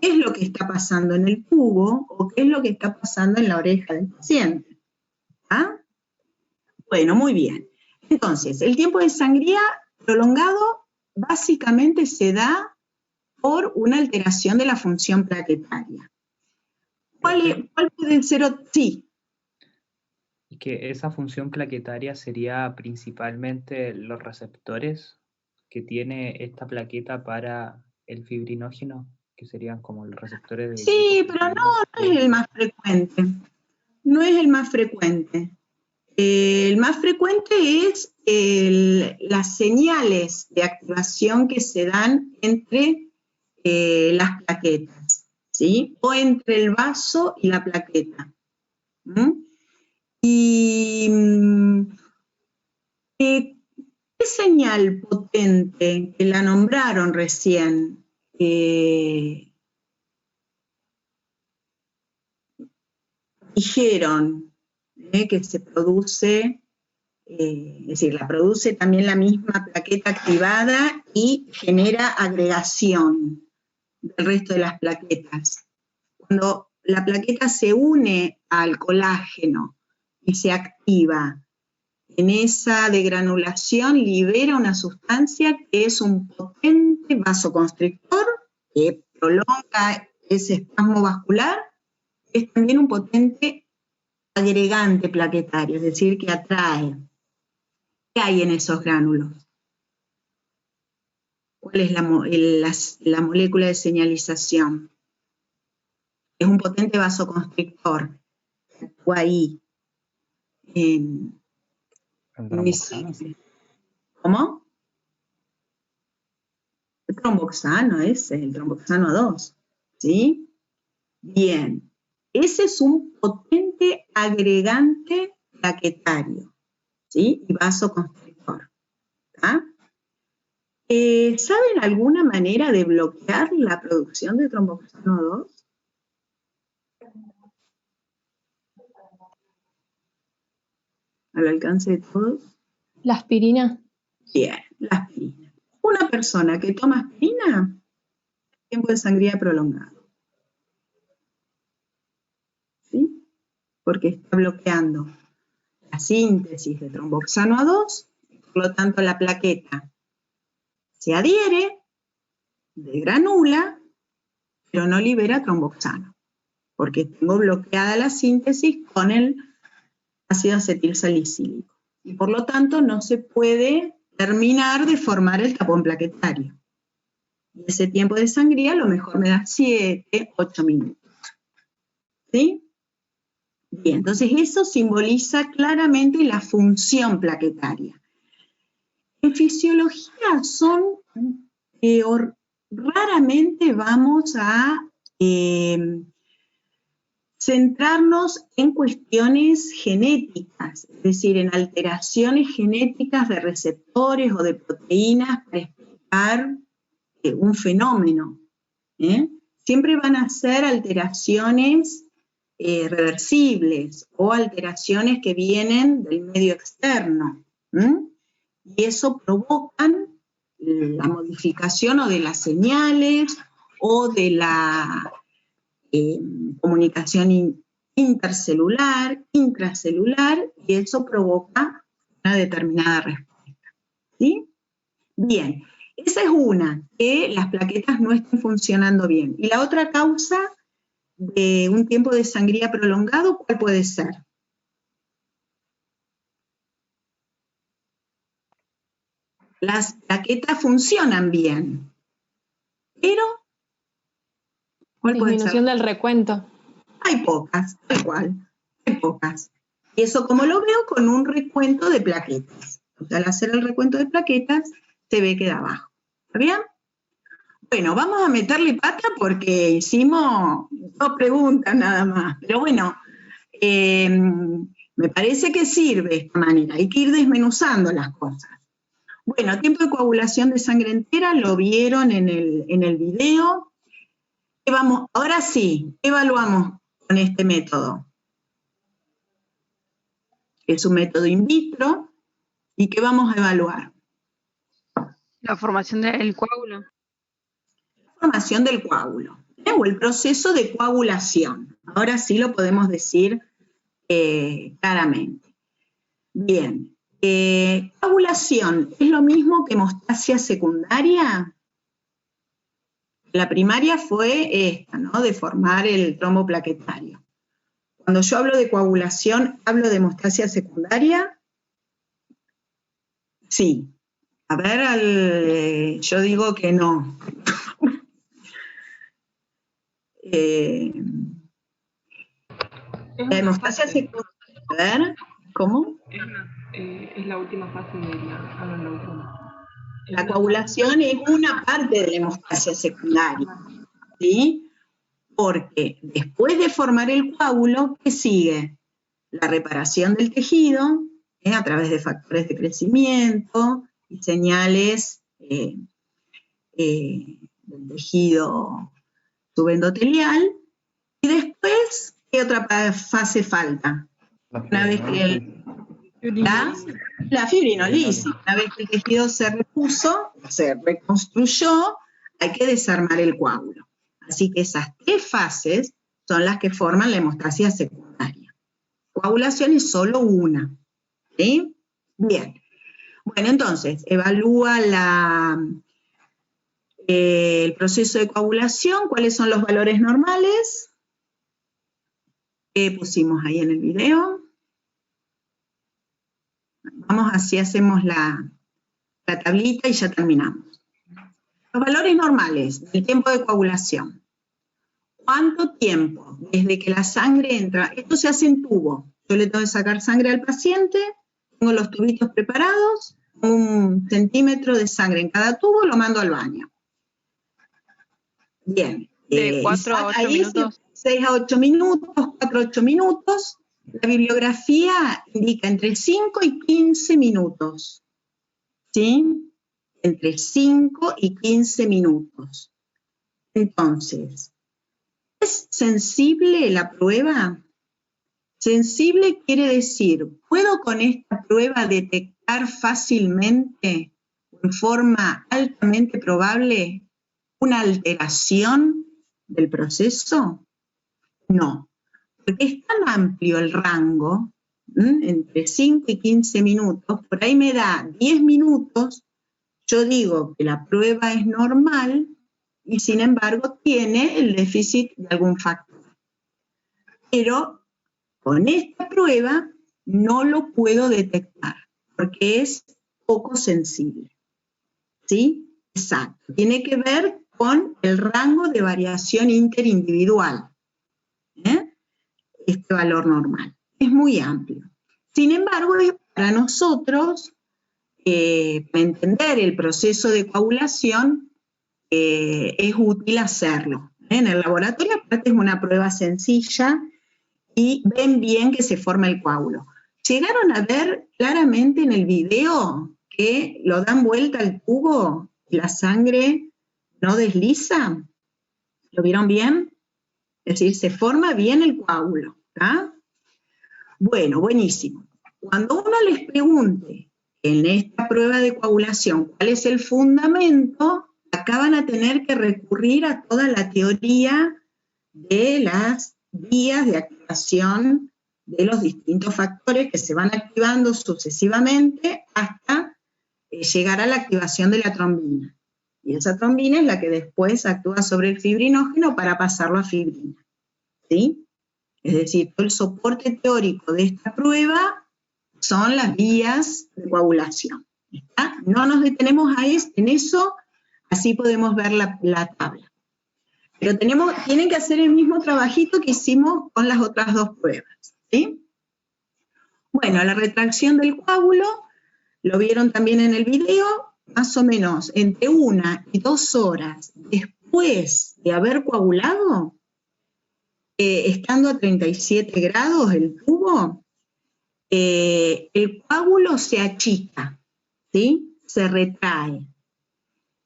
qué es lo que está pasando en el tubo o qué es lo que está pasando en la oreja del paciente. ¿Ah? Bueno, muy bien. Entonces, el tiempo de sangría prolongado básicamente se da por una alteración de la función plaquetaria. ¿Cuál puede ser? Sí. Y que esa función plaquetaria sería principalmente los receptores que tiene esta plaqueta para el fibrinógeno, que serían como los receptores de... Sí, pero no es el más frecuente. No es el más frecuente. El más frecuente es las señales de activación que se dan entre las plaquetas, ¿sí? O entre el vaso y la plaqueta. Y ¿qué señal potente que la nombraron recién? Dijeron que se produce, es decir, la produce también la misma plaqueta activada y genera agregación del resto de las plaquetas. Cuando la plaqueta se une al colágeno y se activa, en esa degranulación libera una sustancia que es un potente vasoconstrictor que prolonga ese espasmo vascular, es también un potente agregante plaquetario, es decir, que atrae. ¿Qué hay en esos gránulos? ¿Cuál es la molécula de señalización? Es un potente vasoconstrictor que actúa ahí. ¿El tromboxano? ¿Cómo? El tromboxano ese, el tromboxano 2, ¿sí? Bien. Ese es un potente agregante plaquetario, ¿sí? Y vasoconstrictor. ¿Saben alguna manera de bloquear la producción de tromboxano 2? ¿Al alcance de todos? ¿La aspirina? Bien, la aspirina. Una persona que toma aspirina, tiempo de sangría prolongado. ¿Sí? Porque está bloqueando la síntesis de tromboxano A2, por lo tanto la plaqueta se adhiere, degranula, pero no libera tromboxano. porque tengo bloqueada la síntesis con el ácido acetilsalicílico. Y por lo tanto no se puede terminar de formar el tapón plaquetario. Y ese tiempo de sangría a lo mejor me da 7, 8 minutos. ¿Sí? Bien, entonces eso simboliza claramente la función plaquetaria. En fisiología raramente vamos a centrarnos en cuestiones genéticas, es decir, en alteraciones genéticas de receptores o de proteínas para explicar un fenómeno. Siempre van a ser alteraciones reversibles o alteraciones que vienen del medio externo. Y eso provocan la modificación o de las señales o de la comunicación intercelular, intracelular, y eso provoca una determinada respuesta. ¿Sí? Bien, esa es una, que las plaquetas no estén funcionando bien. Y la otra causa de un tiempo de sangría prolongado, ¿cuál puede ser? Las plaquetas funcionan bien, pero ¿cuál puede ser? Disminución del recuento. Hay pocas, tal cual, hay pocas. Y eso como lo veo con un recuento de plaquetas. O sea, al hacer el recuento de plaquetas, se ve que da abajo. ¿Está bien? Bueno, vamos a meterle pata porque hicimos 2 preguntas nada más. Pero bueno, me parece que sirve de esta manera. Hay que ir desmenuzando las cosas. Bueno, tiempo de coagulación de sangre entera, lo vieron en el video. Ahora sí, evaluamos con este método. Es un método in vitro. ¿Y qué vamos a evaluar? La formación del coágulo. La formación del coágulo, o el proceso de coagulación. Ahora sí lo podemos decir claramente. Bien. ¿Coagulación es lo mismo que hemostasia secundaria? La primaria fue esta, ¿no? De formar el trombo plaquetario. Cuando yo hablo de coagulación, ¿hablo de hemostasia secundaria? Sí. A ver, yo digo que no. La hemostasia secundaria. A ver, ¿cómo? Es la última fase de la leucemia. La coagulación es una parte de la hemostasia secundaria, ¿sí? Porque después de formar el coágulo, ¿qué sigue? La reparación del tejido, a través de factores de crecimiento y señales del tejido subendotelial. Y después, ¿qué otra fase falta? Una vez que la fibrinolisis, una vez que el tejido se repuso, se reconstruyó, hay que desarmar el coágulo. Así que esas 3 fases son las que forman la hemostasia secundaria. Coagulación es solo una. ¿Sí? Bien. Bueno, entonces, evalúa el proceso de coagulación, cuáles son los valores normales. ¿Qué pusimos ahí en el video? Vamos así, hacemos la tablita y ya terminamos. Los valores normales del tiempo de coagulación. ¿Cuánto tiempo desde que la sangre entra? Esto se hace en tubo. Yo le tengo que sacar sangre al paciente, tengo los tubitos preparados, 1 centímetro de sangre en cada tubo, lo mando al baño. Bien. De 4 a 8 minutos. 6 a 8 minutos, 4 a 8 minutos. La bibliografía indica entre 5 y 15 minutos. ¿Sí? Entre 5 y 15 minutos. Entonces, ¿es sensible la prueba? Sensible quiere decir, ¿puedo con esta prueba detectar fácilmente, en forma altamente probable, una alteración del proceso? No, porque es tan amplio el rango, entre 5 y 15 minutos, por ahí me da 10 minutos, yo digo que la prueba es normal y sin embargo tiene el déficit de algún factor. pero con esta prueba no lo puedo detectar, porque es poco sensible. ¿Sí? Exacto. Tiene que ver con el rango de variación interindividual. Este valor normal. Es muy amplio. Sin embargo, para nosotros, para entender el proceso de coagulación, es útil hacerlo. En el laboratorio, aparte, es una prueba sencilla y ven bien que se forma el coágulo. ¿Llegaron a ver claramente en el video que lo dan vuelta al tubo y la sangre no desliza? ¿Lo vieron bien? Es decir, se forma bien el coágulo. ¿Está? Bueno, buenísimo. Cuando uno les pregunte en esta prueba de coagulación cuál es el fundamento, acá van a tener que recurrir a toda la teoría de las vías de activación de los distintos factores que se van activando sucesivamente hasta llegar a la activación de la trombina. Y esa trombina es la que después actúa sobre el fibrinógeno para pasarlo a fibrina. ¿Sí? Es decir, todo el soporte teórico de esta prueba son las vías de coagulación. ¿Está? No nos detenemos en eso, así podemos ver la tabla. Pero tienen que hacer el mismo trabajito que hicimos con las otras dos pruebas. ¿Sí? Bueno, la retracción del coágulo, lo vieron también en el video, más o menos entre 1 y 2 horas después de haber coagulado, estando a 37 grados el tubo, el coágulo se achica, ¿sí? Se retrae.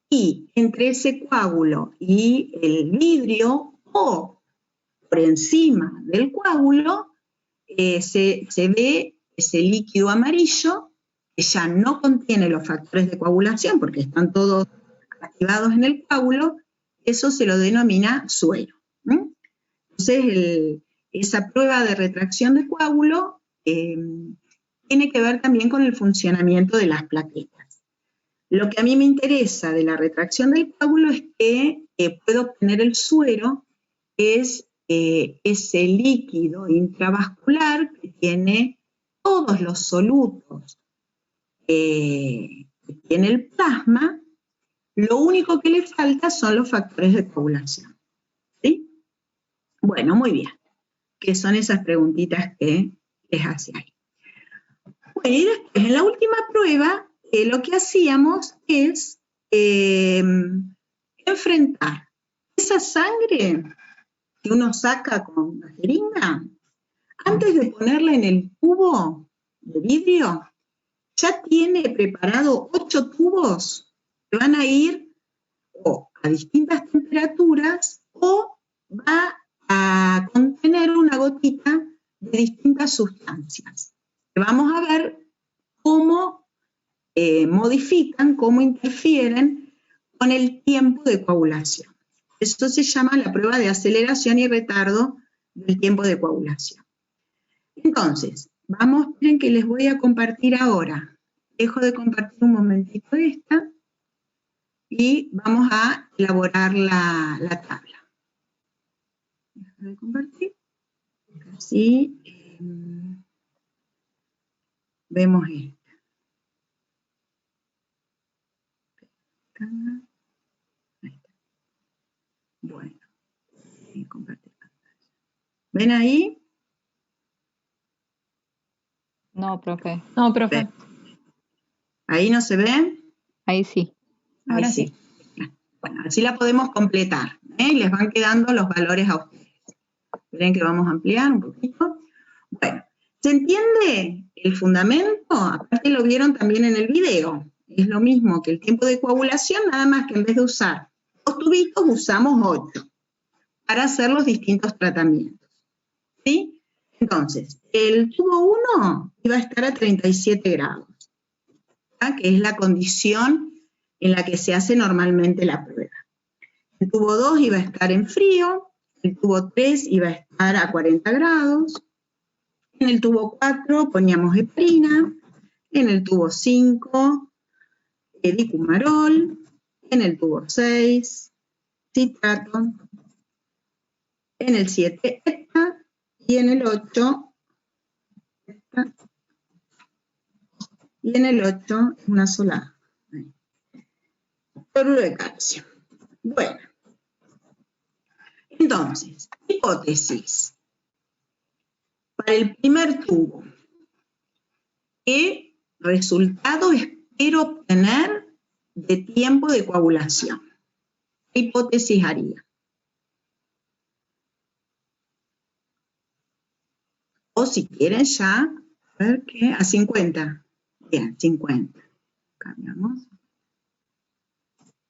Y entre ese coágulo y el vidrio, o por encima del coágulo, se ve ese líquido amarillo que ya no contiene los factores de coagulación porque están todos activados en el coágulo. Eso se lo denomina suero. Entonces, esa prueba de retracción de coágulo tiene que ver también con el funcionamiento de las plaquetas. Lo que a mí me interesa de la retracción del coágulo es que puedo obtener el suero, que es ese líquido intravascular que tiene todos los solutos que tiene el plasma. Lo único que le falta son los factores de coagulación. ¿Sí? Bueno, muy bien. Que son esas preguntitas que les hacía ahí. Bueno, y después, en la última prueba, lo que hacíamos es enfrentar esa sangre que uno saca con la jeringa, antes de ponerla en el tubo de vidrio, ya tiene preparado 8 tubos que van a ir o a distintas temperaturas o va a contener una gotita de distintas sustancias. Vamos a ver cómo modifican, cómo interfieren con el tiempo de coagulación. Esto se llama la prueba de aceleración y retardo del tiempo de coagulación. Entonces, miren que les voy a compartir ahora. Dejo de compartir un momentito esta y vamos a elaborar la tabla. Dejo de compartir. Así vemos esto. Ahí está. Bueno, compartir pantalla. ¿Ven ahí? No, profe. No, profe. ¿Ahí no se ve? Ahí sí. Ahora sí. Bueno, así la podemos completar. Les van quedando los valores a ustedes. Esperen que vamos a ampliar un poquito. Bueno, ¿se entiende el fundamento? Aparte lo vieron también en el video. Es lo mismo que el tiempo de coagulación, nada más que en vez de usar 2 tubitos, usamos 8 para hacer los distintos tratamientos. ¿Sí? Entonces, el tubo 1 iba a estar a 37 grados, ¿verdad? Que es la condición en la que se hace normalmente la prueba. El tubo 2 iba a estar en frío, el tubo 3 iba a estar a 40 grados, en el tubo 4 poníamos heparina, en el tubo 5 dicumarol, en el tubo 6 citrato, en el 7 ETA y en el 8, y en el 8 una sola cloruro de calcio. Bueno, entonces, hipótesis. Para el primer tubo, ¿qué resultado espero obtener de tiempo de coagulación? ¿Qué hipótesis haría? O si quieren ya, a ver qué, a 50. Bien, 50. Cambiamos.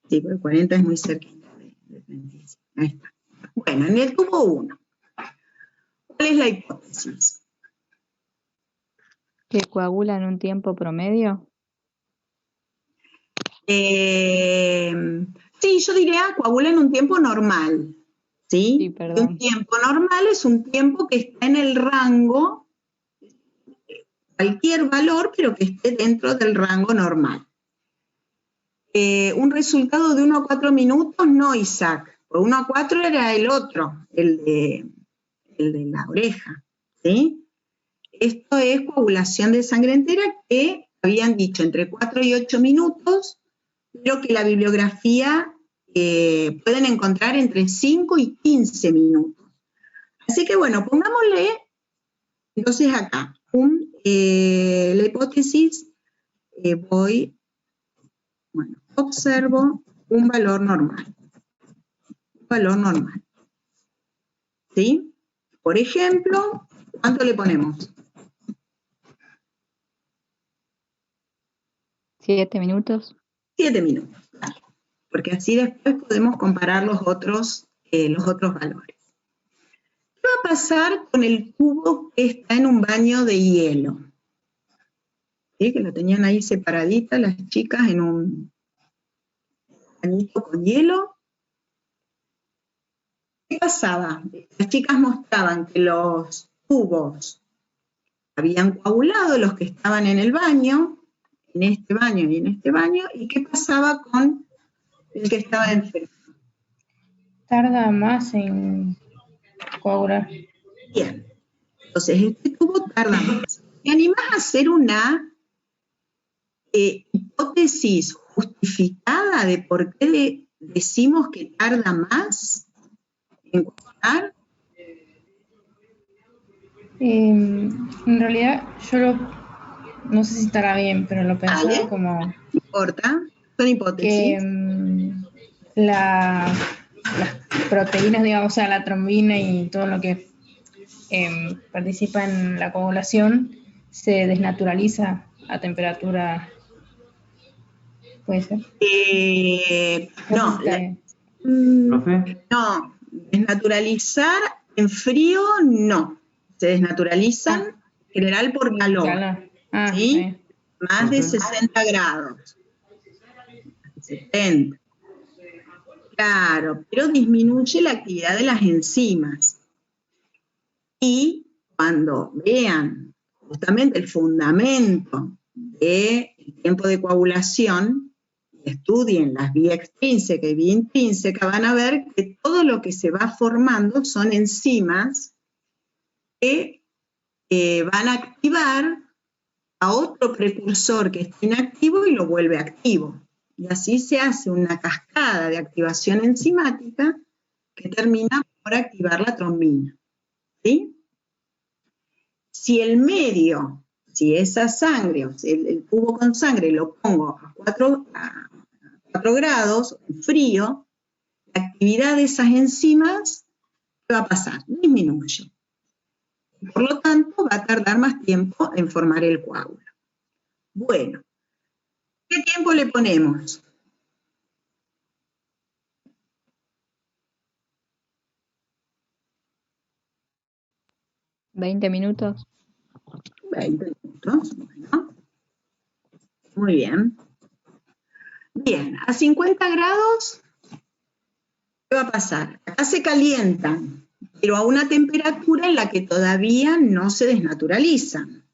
Sí, porque 40 es muy cerquita de 35. Ahí está. Bueno, en el tubo 1, ¿cuál es la hipótesis? ¿Que coagula en un tiempo promedio? Sí, yo diría coagula en un tiempo normal. ¿Sí? Sí, perdón. Un tiempo normal es un tiempo que está en el rango, cualquier valor, pero que esté dentro del rango normal. Un resultado de 1 a 4 minutos, no, Isaac. 1 a 4 era el otro, el de la oreja. ¿Sí? Esto es coagulación de sangre entera, que habían dicho entre 4 y 8 minutos, pero que la bibliografía pueden encontrar entre 5 y 15 minutos. Así que bueno, pongámosle entonces acá la hipótesis, observo un valor normal. Un valor normal. ¿Sí? Por ejemplo, ¿cuánto le ponemos? 7 minutos. 7 minutos, claro. Porque así después podemos comparar los otros valores. ¿Qué va a pasar con el tubo que está en un baño de hielo? ¿Sí? Que lo tenían ahí separadita las chicas en un bañito con hielo. ¿Qué pasaba? Las chicas mostraban que los tubos habían coagulado, los que estaban en el baño, en este baño y en este baño, ¿y qué pasaba con el que estaba enfermo? Tarda más en coagular. Bien, entonces este tubo tarda más. ¿Te animás a hacer una hipótesis justificada de por qué decimos que tarda más en coagular? En realidad, no sé si estará bien, pero lo pensaba ¿Vale? como... No importa, son hipótesis. Que las proteínas, digamos, o sea, la trombina y todo lo que participa en la coagulación se desnaturaliza a temperatura. ¿Puede ser? No. ¿Profe? No, desnaturalizar en frío no. Se desnaturalizan en general por calor. ¿Sí? Sí. Más de 60 grados. 70. Claro, pero disminuye la actividad de las enzimas. Y cuando vean justamente el fundamento del tiempo de coagulación, estudien las vía extrínseca y vía intrínseca, van a ver que todo lo que se va formando son enzimas que van a activar a otro precursor que está inactivo y lo vuelve activo. Y así se hace una cascada de activación enzimática que termina por activar la trombina. ¿Sí? Si el medio, si esa sangre, o sea, el tubo con sangre lo pongo a 4 grados, en frío, la actividad de esas enzimas, ¿qué va a pasar? Disminuye. Por lo tanto, va a tardar más tiempo en formar el coágulo. Bueno, ¿qué tiempo le ponemos? ¿20 minutos? 20 minutos, bueno. Muy bien. Bien, a 50 grados, ¿qué va a pasar? Acá se calientan, pero a una temperatura en la que todavía no se desnaturalizan.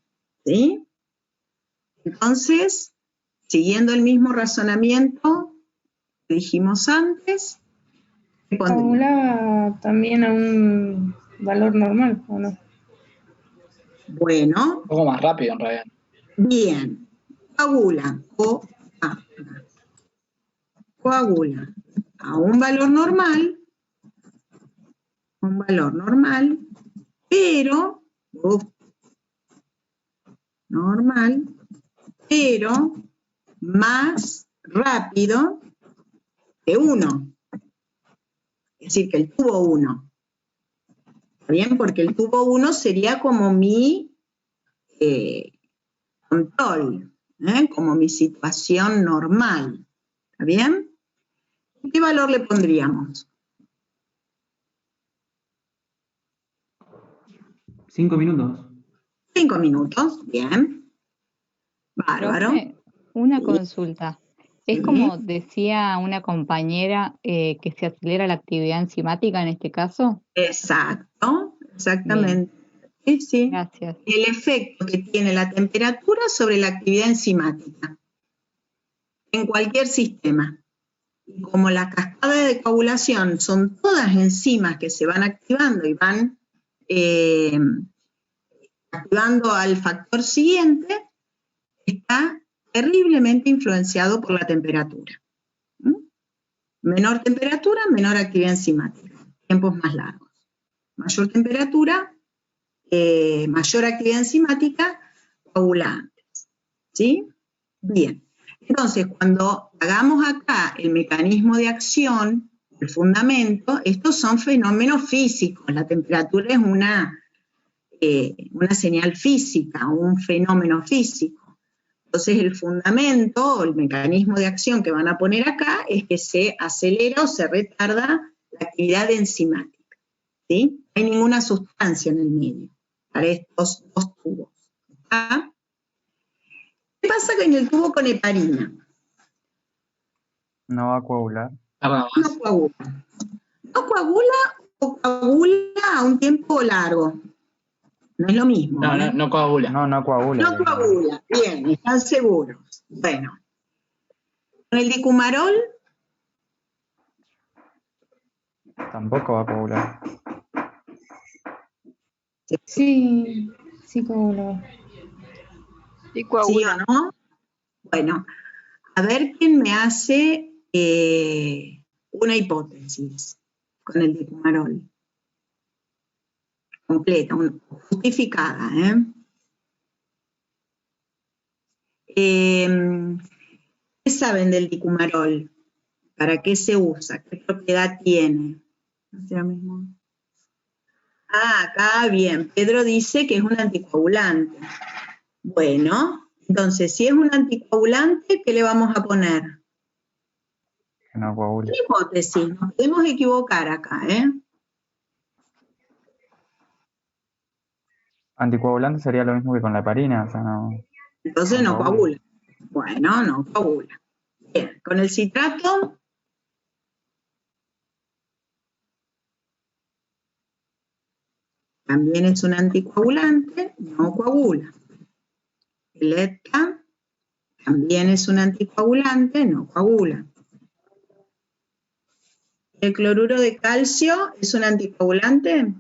¿Sí? Entonces, siguiendo el mismo razonamiento que dijimos antes, ¿qué pondría? Coagula también a un valor normal, ¿o no? Bueno. Un poco más rápido en realidad. Bien. Coagula. Coagula a un valor normal, pero más rápido que 1. Es decir, que el tubo 1. ¿Está bien? Porque el tubo 1 sería como mi control, como mi situación normal. ¿Está bien? ¿Qué valor le pondríamos? 5 minutos. 5 minutos, bien. Bárbaro. Profe, una Sí. consulta. Es Sí. como decía una compañera que se acelera la actividad enzimática en este caso. Exacto, exactamente. Bien. Sí, sí. Gracias. El efecto que tiene la temperatura sobre la actividad enzimática en cualquier sistema. Y como la cascada de coagulación son todas enzimas que se van activando y van activando al factor siguiente, está terriblemente influenciado por la temperatura. Menor temperatura, menor actividad enzimática, tiempos más largos. Mayor temperatura, mayor actividad enzimática, coagulantes. ¿Sí? Bien. Entonces, cuando hagamos acá el mecanismo de acción, el fundamento, estos son fenómenos físicos. La temperatura es una señal física, un fenómeno físico. Entonces, el fundamento o el mecanismo de acción que van a poner acá es que se acelera o se retarda la actividad enzimática. ¿Sí? No hay ninguna sustancia en el medio para estos dos tubos. ¿Ah? ¿Qué pasa con el tubo con heparina? No va a coagular. No coagula. No coagula o coagula a un tiempo largo. No es lo mismo. No coagula. No coagula. No coagula. Bien, están seguros. Bueno. Con el dicumarol Tampoco va a coagular. Sí, sí coagula. Y coagula. ¿Sí o no? Bueno, a ver quién me hace una hipótesis con el dicumarol. Completa, justificada. ¿Qué saben del dicumarol? ¿Para qué se usa? ¿Qué propiedad tiene? No sé lo mismo. Ah, acá bien. Pedro dice que es un anticoagulante. Bueno, entonces, si es un anticoagulante, ¿qué le vamos a poner? Que no coagula. Una hipótesis, nos podemos equivocar acá, Anticoagulante sería lo mismo que con la heparina, o sea, no. Entonces no coagula. Bueno, no coagula. Bien, con el citrato. También es un anticoagulante, no coagula. El ETCA también es un anticoagulante, no coagula. ¿El cloruro de calcio es un anticoagulante?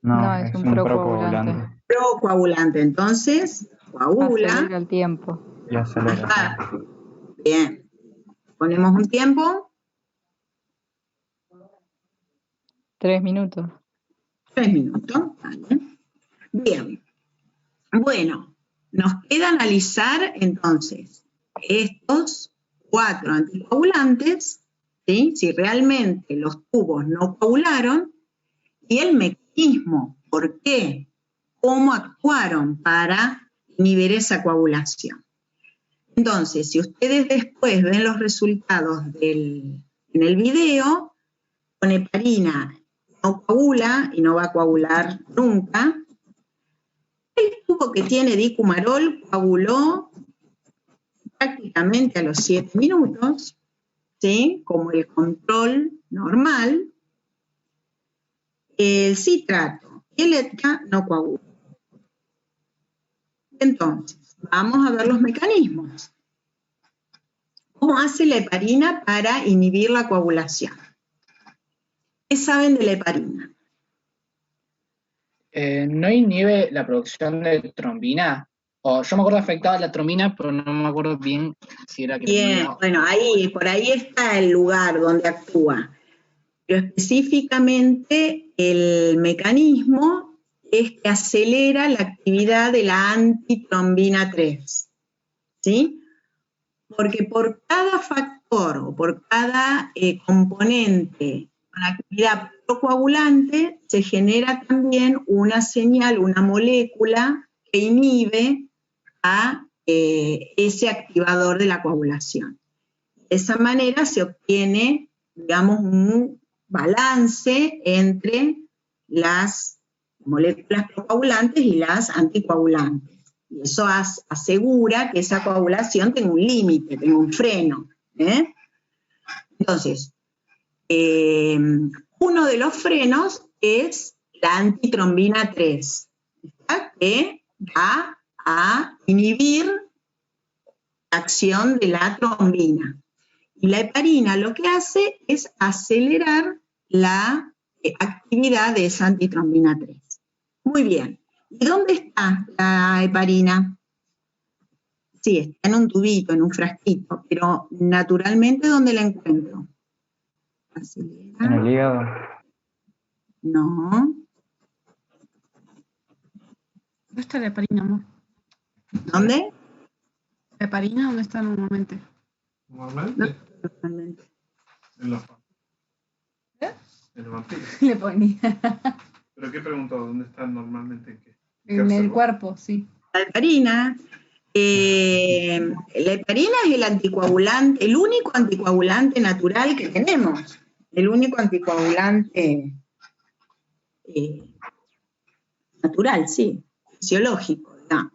No, es un procoagulante. Procoagulante, entonces coagula. Acelera el tiempo. Y acelera. Ajá. Bien. Ponemos un tiempo. 3 minutos. 3 minutos. Vale. Bien. Bueno, nos queda analizar entonces estos 4 anticoagulantes, ¿sí? Si realmente los tubos no coagularon, y el mecanismo, ¿por qué? ¿Cómo actuaron para inhibir esa coagulación? Entonces, si ustedes después ven los resultados en el video, con heparina no coagula y no va a coagular nunca. El tubo que tiene dicumarol coaguló prácticamente a los 7 minutos, ¿sí? Como el control normal. El citrato y el ETCA no coagulan. Entonces, vamos a ver los mecanismos. ¿Cómo hace la heparina para inhibir la coagulación? ¿Qué saben de la heparina? ¿No inhibe la producción de trombina? O yo me acuerdo afectaba la trombina, pero no me acuerdo bien si era que la Bien, inhibía. bueno, ahí, por ahí está el lugar donde actúa. Pero específicamente el mecanismo es que acelera la actividad de la antitrombina 3. ¿Sí? Porque por cada factor o por cada componente con actividad procoagulante se genera también una señal, una molécula que inhibe a ese activador de la coagulación. De esa manera se obtiene, digamos, un balance entre las moléculas procoagulantes y las anticoagulantes. Y eso asegura que esa coagulación tenga un límite, tenga un freno. Entonces, uno de los frenos es la antitrombina 3, ¿está? Que va a inhibir la acción de la trombina. Y la heparina lo que hace es acelerar la actividad de esa antitrombina 3. Muy bien. ¿Y dónde está la heparina? Sí, está en un tubito, en un frasquito, pero naturalmente, ¿dónde la encuentro? Acelera. En el hígado. No. ¿Dónde está la heparina, amor? ¿Dónde? ¿La heparina dónde está normalmente? Normalmente. Normalmente. En la ¿Eh? En la vampiro. Le ponía. ¿Pero qué preguntó? ¿Dónde están normalmente? En el cuerpo, sí. La heparina, la heparina es el anticoagulante, el único anticoagulante natural que tenemos. El único anticoagulante natural, sí, fisiológico, ¿no?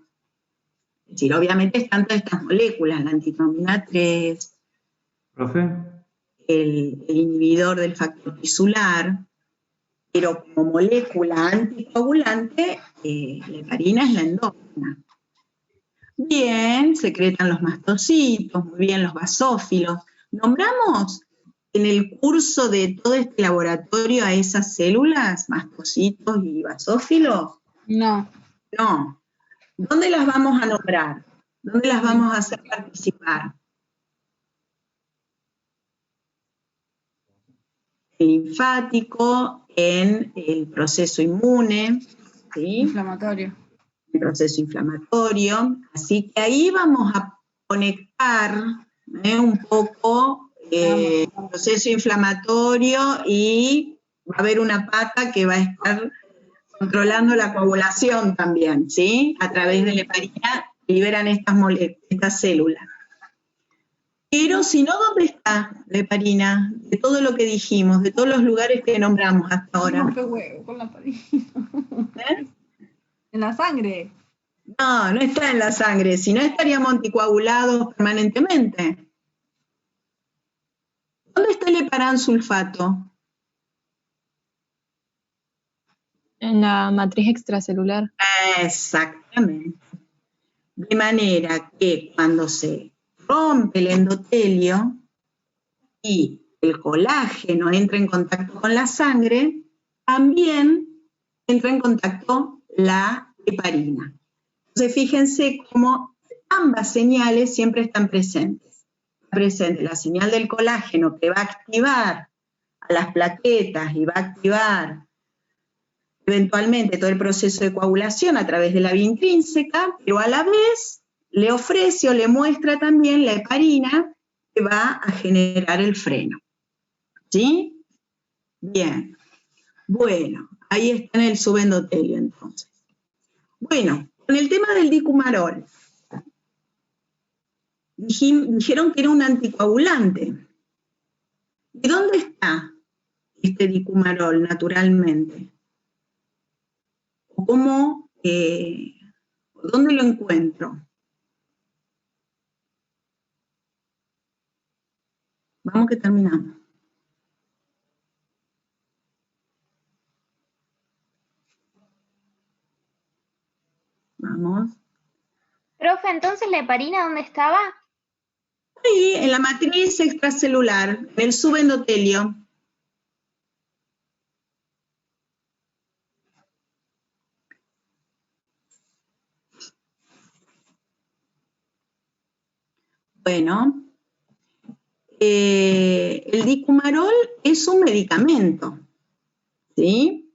Es decir, obviamente están todas estas moléculas, la antitrombina 3, ¿Profe? el inhibidor del factor tisular, pero como molécula anticoagulante, la heparina es la endógena. Bien, secretan los mastocitos, muy bien los basófilos. ¿Nombramos en el curso de todo este laboratorio a esas células, mastocitos y basófilos? No. No. ¿Dónde las vamos a nombrar? ¿Dónde las vamos a hacer participar? El linfático, en el proceso inmune, ¿sí? Inflamatorio. El proceso inflamatorio. Así que ahí vamos a conectar un poco el proceso inflamatorio y va a haber una pata que va a estar controlando la coagulación también, ¿sí? A través de la heparina liberan estas células. Pero si no, ¿dónde está la heparina? De todo lo que dijimos, de todos los lugares que nombramos hasta ahora. No, qué huevo con la heparina. En la sangre. No, no está en la sangre, si no estaríamos anticoagulados permanentemente. ¿Dónde está el heparansulfato? En la matriz extracelular. Exactamente. De manera que cuando se rompe el endotelio y el colágeno entra en contacto con la sangre, también entra en contacto la heparina. Entonces fíjense cómo ambas señales siempre están presentes. Está presente la señal del colágeno que va a activar a las plaquetas y va a activar eventualmente todo el proceso de coagulación a través de la vía intrínseca, pero a la vez le ofrece o le muestra también la heparina que va a generar el freno. ¿Sí? Bien. Bueno, ahí está en el subendotelio entonces. Bueno, con el tema del dicumarol, dijeron que era un anticoagulante. ¿De dónde está este dicumarol naturalmente? ¿Cómo, dónde lo encuentro? Vamos que terminamos. Vamos. Profe, entonces la heparina, ¿dónde estaba? Ahí, en la matriz extracelular, en el subendotelio. Bueno, el dicumarol es un medicamento, ¿sí?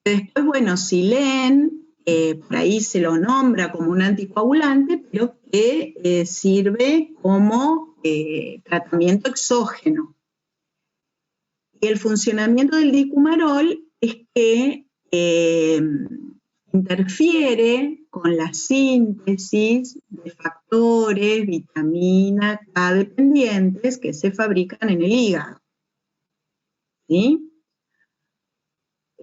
Después, bueno, si leen, por ahí se lo nombra como un anticoagulante, pero que sirve como tratamiento exógeno. Y el funcionamiento del dicumarol es que interfiere con la síntesis de factores, vitamina K dependientes que se fabrican en el hígado. ¿Sí?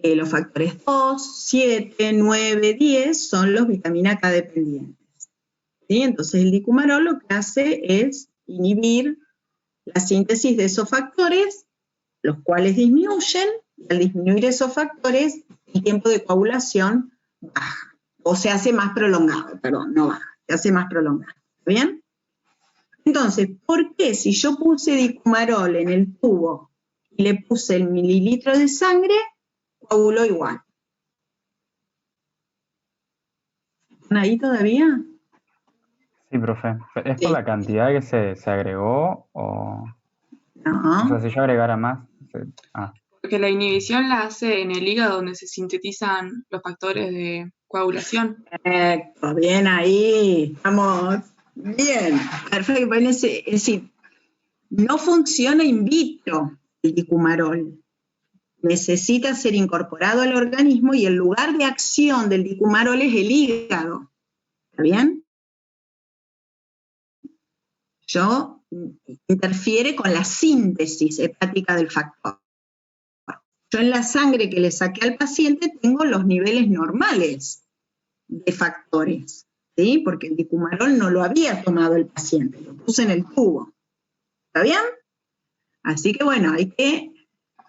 Los factores 2, 7, 9, 10 son los vitamina K dependientes. ¿Sí? Entonces el dicumarol lo que hace es inhibir la síntesis de esos factores, los cuales disminuyen, y al disminuir esos factores, el tiempo de coagulación baja, o se hace más prolongado, perdón, no baja, se hace más prolongado, ¿está bien? Entonces, ¿por qué si yo puse dicumarol en el tubo y le puse el mililitro de sangre, coaguló igual? ¿Están ahí todavía? Sí, profe. ¿Es por la cantidad que se agregó o...? No. O sea, si yo agregara más... Porque la inhibición la hace en el hígado donde se sintetizan los factores de coagulación. Perfecto, bien ahí, estamos bien, perfecto. Es decir, no funciona in vitro el dicumarol. Necesita ser incorporado al organismo y el lugar de acción del dicumarol es el hígado. ¿Está bien? Interfiere con la síntesis hepática del factor. Yo en la sangre que le saqué al paciente tengo los niveles normales de factores, ¿sí? Porque el dicumarol no lo había tomado el paciente, lo puse en el tubo. ¿Está bien? Así que bueno, hay que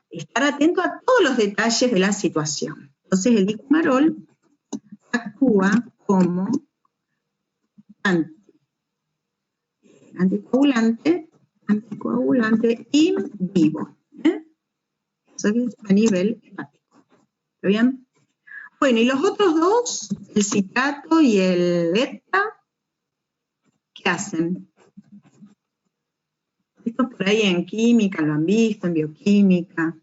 estar atento a todos los detalles de la situación. Entonces el dicumarol actúa como anticoagulante in vivo. Eso es a nivel hepático. ¿Está bien? Bueno, y los otros dos, el citrato y el ETA, ¿qué hacen? Esto por ahí en química lo han visto, en bioquímica.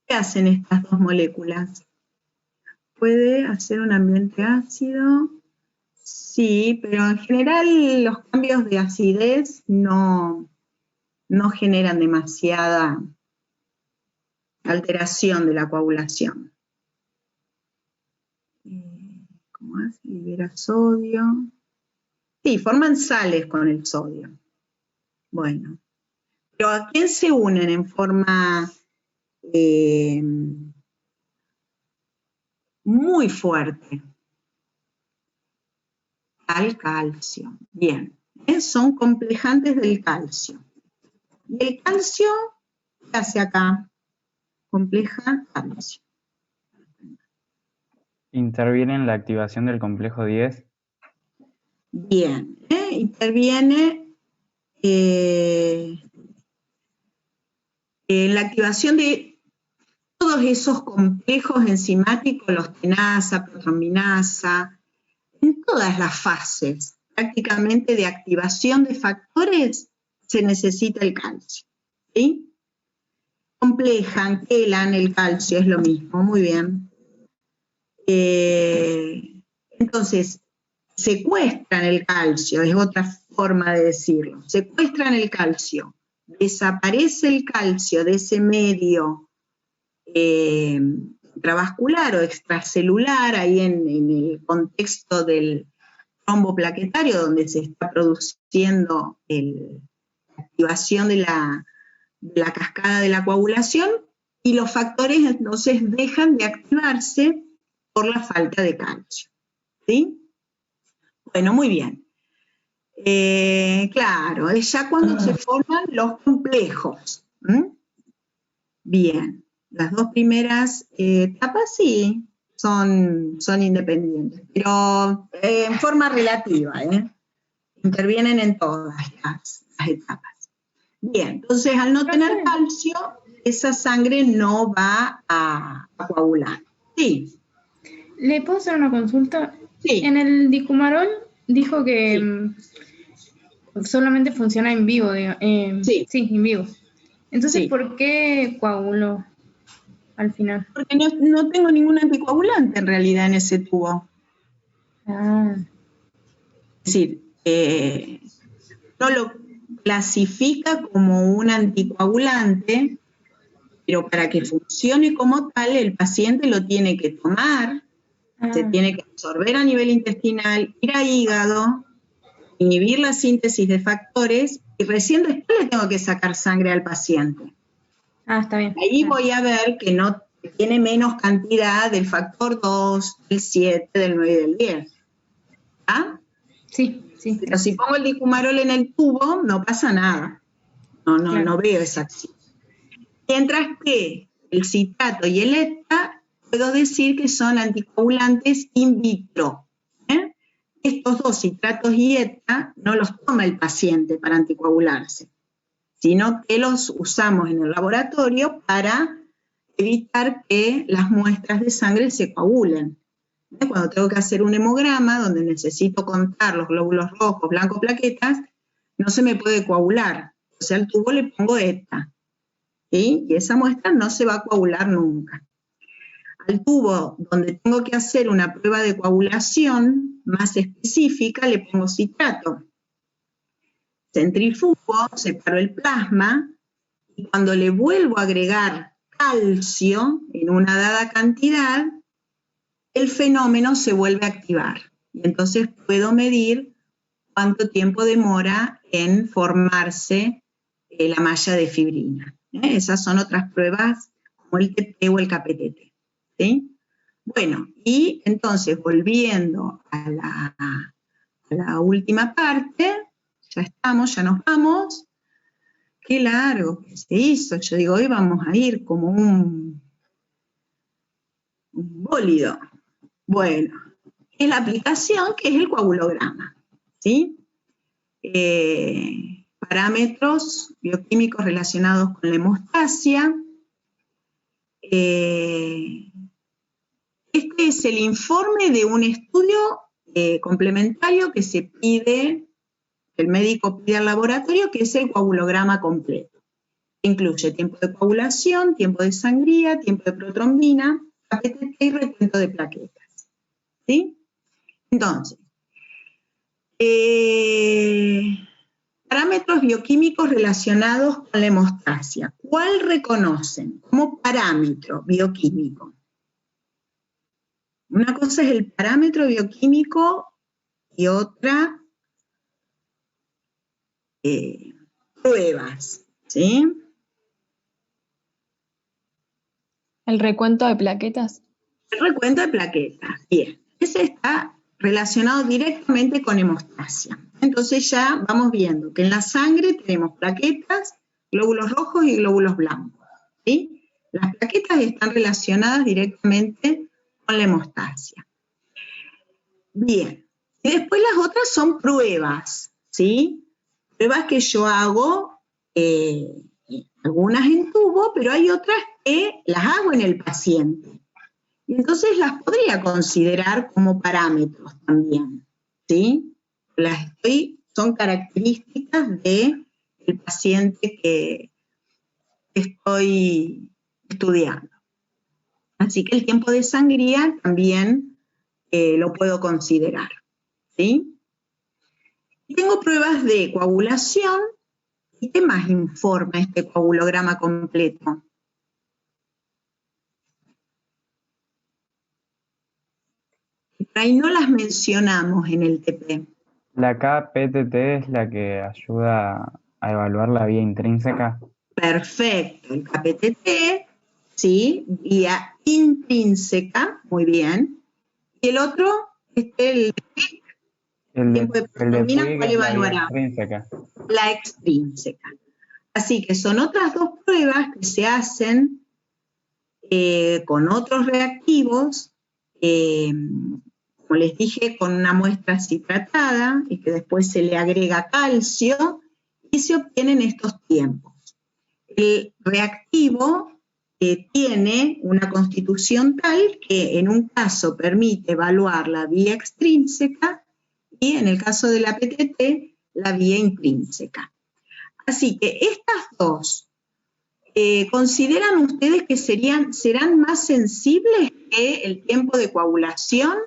¿Qué hacen estas dos moléculas? ¿Puede hacer un ambiente ácido? Sí, pero en general los cambios de acidez no generan demasiada alteración de la coagulación. ¿Cómo es? Libera sodio. Sí, forman sales con el sodio. Bueno, pero ¿a quién se unen en forma muy fuerte? Al calcio. Bien, son complejantes del calcio. ¿Y el calcio qué hace acá? Compleja calcio. ¿Interviene en la activación del complejo 10? Bien, interviene en la activación de todos esos complejos enzimáticos, los tenasa, protrombinasa, en todas las fases prácticamente de activación de factores se necesita el calcio. ¿Sí? Complejan, quelan el calcio, es lo mismo, muy bien. Entonces, secuestran el calcio, es otra forma de decirlo. Secuestran el calcio, desaparece el calcio de ese medio intravascular o extracelular, ahí en el contexto del trombo plaquetario, donde se está produciendo la activación de la cascada de la coagulación, y los factores entonces dejan de activarse por la falta de calcio. ¿Sí? Bueno, muy bien. Claro, es ya cuando se forman los complejos. Bien, las dos primeras etapas sí son independientes, pero en forma relativa, intervienen en todas las etapas. Bien, entonces al no tener calcio, esa sangre no va a coagular. Sí. ¿Le puedo hacer una consulta? En el dicumarol dijo que solamente funciona en vivo, sí, en vivo. Entonces, ¿por qué coaguló al final? Porque no tengo ningún anticoagulante en realidad en ese tubo. Es decir, no lo clasifica como un anticoagulante, pero para que funcione como tal, el paciente lo tiene que tomar, se tiene que absorber a nivel intestinal, ir a hígado, inhibir la síntesis de factores, y recién después le tengo que sacar sangre al paciente. Está bien. Ahí voy a ver que no tiene menos cantidad del factor 2, del 7, del 9 y del 10. ¿Ah? Sí. Pero si pongo el dicumarol en el tubo, no pasa nada. No veo esa acción. Mientras que el citrato y el ETA, puedo decir que son anticoagulantes in vitro. Estos dos, citratos y ETA, no los toma el paciente para anticoagularse, sino que los usamos en el laboratorio para evitar que las muestras de sangre se coagulen. Cuando tengo que hacer un hemograma, donde necesito contar los glóbulos rojos, blancos, plaquetas, no se me puede coagular. O sea, al tubo le pongo ETA. ¿Sí? Y esa muestra no se va a coagular nunca. Al tubo donde tengo que hacer una prueba de coagulación más específica, le pongo citrato. Centrifugo, separo el plasma, y cuando le vuelvo a agregar calcio en una dada cantidad, el fenómeno se vuelve a activar. Y entonces puedo medir cuánto tiempo demora en formarse la malla de fibrina. Esas son otras pruebas como el TT o el KPTT. ¿Sí? Bueno, y entonces volviendo a la última parte, ya nos vamos. Qué largo que se hizo. Yo digo, hoy vamos a ir como un bólido. Bueno, es la aplicación que es el coagulograma. ¿Sí? Parámetros bioquímicos relacionados con la hemostasia. Este es el informe de un estudio complementario que se pide, el médico pide al laboratorio, que es el coagulograma completo. Incluye tiempo de coagulación, tiempo de sangría, tiempo de protrombina, KPTT y recuento de plaquetas. ¿Sí? Entonces, parámetros bioquímicos relacionados con la hemostasia. ¿Cuál reconocen como parámetro bioquímico? Una cosa es el parámetro bioquímico y otra pruebas, ¿sí? ¿El recuento de plaquetas? El recuento de plaquetas, bien. Ese está relacionado directamente con hemostasia. Entonces ya vamos viendo que en la sangre tenemos plaquetas, glóbulos rojos y glóbulos blancos, ¿sí? Las plaquetas están relacionadas directamente con la hemostasia. Bien, y después las otras son pruebas, ¿sí? Pruebas que yo hago, algunas en tubo, pero hay otras que las hago en el paciente. Y entonces las podría considerar como parámetros también, ¿sí? Son características del paciente que estoy estudiando. Así que el tiempo de sangría también lo puedo considerar, ¿sí? Y tengo pruebas de coagulación. ¿Y qué más informa este coagulograma completo? Ahí no las mencionamos en el TP. La KPTT es la que ayuda a evaluar la vía intrínseca. Perfecto, el KPTT, sí, vía intrínseca, muy bien. Y el otro es el tiempo de protrombina, ¿cuál evaluará? La extrínseca. Así que son otras dos pruebas que se hacen con otros reactivos, como les dije, con una muestra citratada y que después se le agrega calcio y se obtienen estos tiempos. El reactivo tiene una constitución tal que en un caso permite evaluar la vía extrínseca y en el caso de la PTT, la vía intrínseca. Así que estas dos, ¿consideran ustedes que serán más sensibles que el tiempo de coagulación?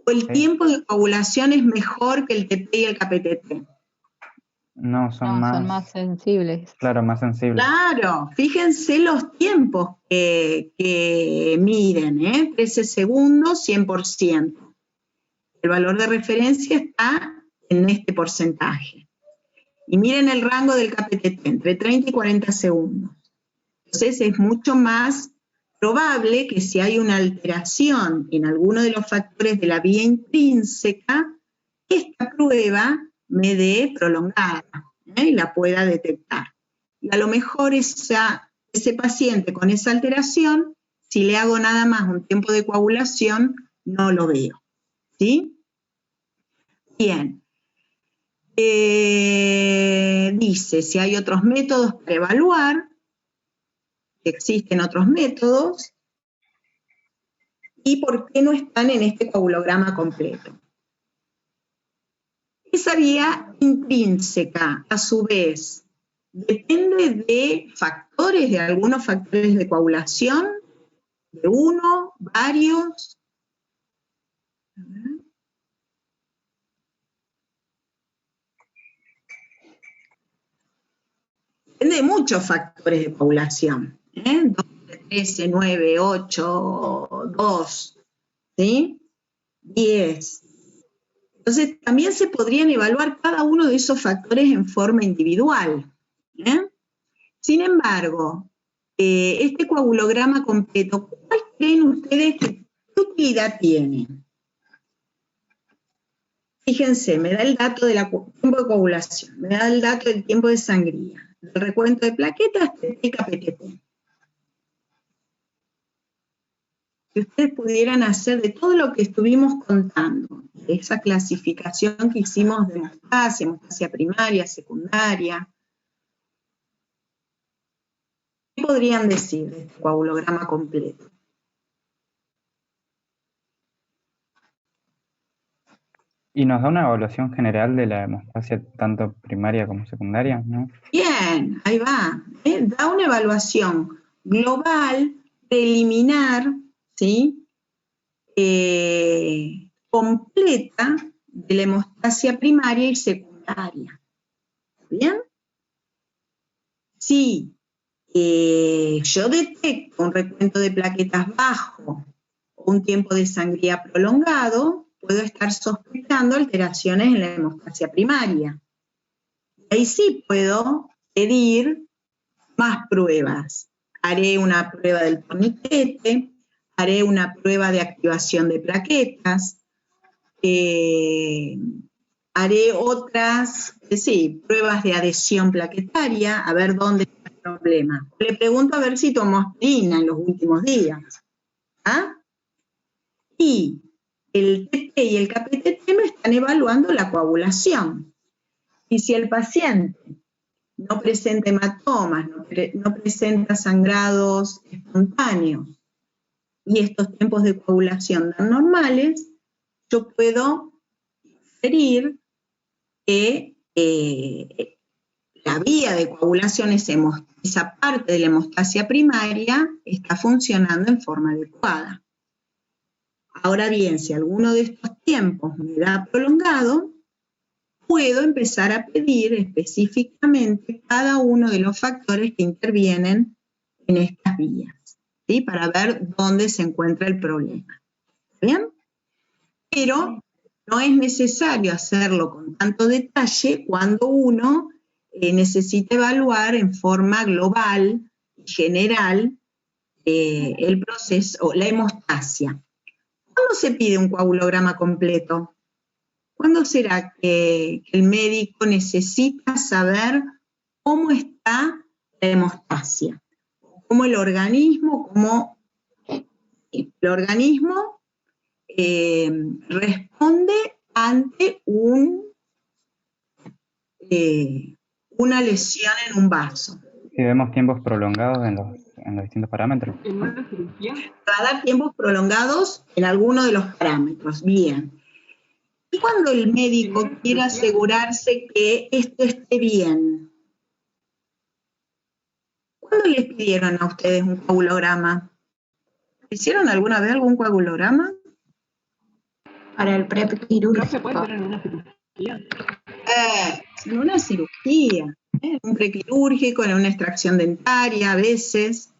¿O el tiempo de coagulación es mejor que el TP y el KPTT? No, son más sensibles. Claro, más sensibles. Claro, fíjense los tiempos que miden, 13 segundos, 100%. El valor de referencia está en este porcentaje. Y miren el rango del KPTT, entre 30 y 40 segundos. Entonces es mucho más probable que si hay una alteración en alguno de los factores de la vía intrínseca, esta prueba me dé prolongada y la pueda detectar. Y a lo mejor ese paciente con esa alteración, si le hago nada más un tiempo de coagulación, no lo veo. ¿Sí? Bien. Dice, si hay otros métodos para evaluar, existen otros métodos, y por qué no están en este coagulograma completo. Esa vía intrínseca, a su vez, depende de factores, de algunos factores de coagulación, de uno, varios. Depende de muchos factores de coagulación. 12, 13, 9, 8, 2, ¿sí? 10. Entonces, también se podrían evaluar cada uno de esos factores en forma individual. Sin embargo, este coagulograma completo, ¿cuál creen ustedes que qué utilidad tiene? Fíjense, me da el dato del tiempo de coagulación, me da el dato del tiempo de sangría, del recuento de plaquetas, y KPTT. Si ustedes pudieran hacer de todo lo que estuvimos contando, de esa clasificación que hicimos de hemostasia primaria, secundaria, ¿qué podrían decir de este coagulograma completo? Y nos da una evaluación general de la hemostasia tanto primaria como secundaria, ¿no? Bien, ahí va. Da una evaluación global, preliminar, ¿sí? Completa de la hemostasia primaria y secundaria. ¿Bien? Si yo detecto un recuento de plaquetas bajo o un tiempo de sangría prolongado, puedo estar sospechando alteraciones en la hemostasia primaria. Ahí sí puedo pedir más pruebas. Haré una prueba del torniquete, haré una prueba de activación de plaquetas, haré otras, pruebas de adhesión plaquetaria, a ver dónde está el problema. Le pregunto a ver si tomó aspirina en los últimos días. ¿Ah? Y el TT y el KPTT me están evaluando la coagulación. Y si el paciente no presenta hematomas, no presenta sangrados espontáneos, y estos tiempos de coagulación dan normales, yo puedo inferir que la vía de coagulación, esa parte de la hemostasia primaria, está funcionando en forma adecuada. Ahora bien, si alguno de estos tiempos me da prolongado, puedo empezar a pedir específicamente cada uno de los factores que intervienen en estas vías, ¿sí? Para ver dónde se encuentra el problema. ¿Bien? Pero no es necesario hacerlo con tanto detalle cuando uno necesita evaluar en forma global y general el proceso, la hemostasia. ¿Cuándo se pide un coagulograma completo? ¿Cuándo será que el médico necesita saber cómo está la hemostasia? Cómo el organismo, responde ante una lesión en un vaso. Si vemos tiempos prolongados en los distintos parámetros. ¿En una cirugía? Va a dar tiempos prolongados en alguno de los parámetros. Bien. ¿Y cuando el médico quiere asegurarse que esto esté bien? ¿Cuándo les pidieron a ustedes un coagulograma? ¿Hicieron alguna vez algún coagulograma? Para el prep quirúrgico. ¿No se puede hacer en una cirugía? En una cirugía, en un prequirúrgico, en una extracción dentaria a veces,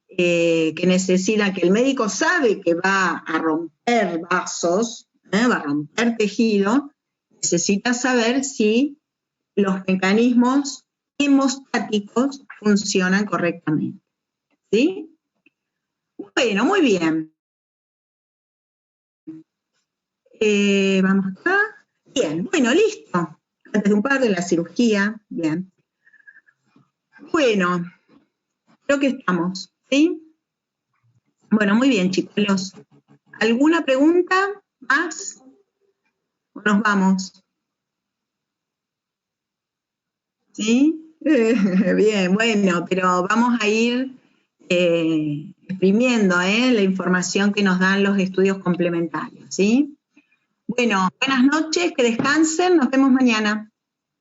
que necesita, que el médico sabe que va a romper vasos, va a romper tejido, necesita saber si los mecanismos hemostáticos funcionan correctamente. ¿Sí? Bueno, muy bien. Vamos acá. Bien, bueno, listo. Antes de un par de la cirugía. Bien. Bueno, creo que estamos, ¿sí? Bueno, muy bien, chicos. ¿Alguna pregunta más? ¿O nos vamos? ¿Sí? Bien, bueno, pero vamos a ir exprimiendo la información que nos dan los estudios complementarios, ¿sí? Bueno, buenas noches, que descansen, nos vemos mañana.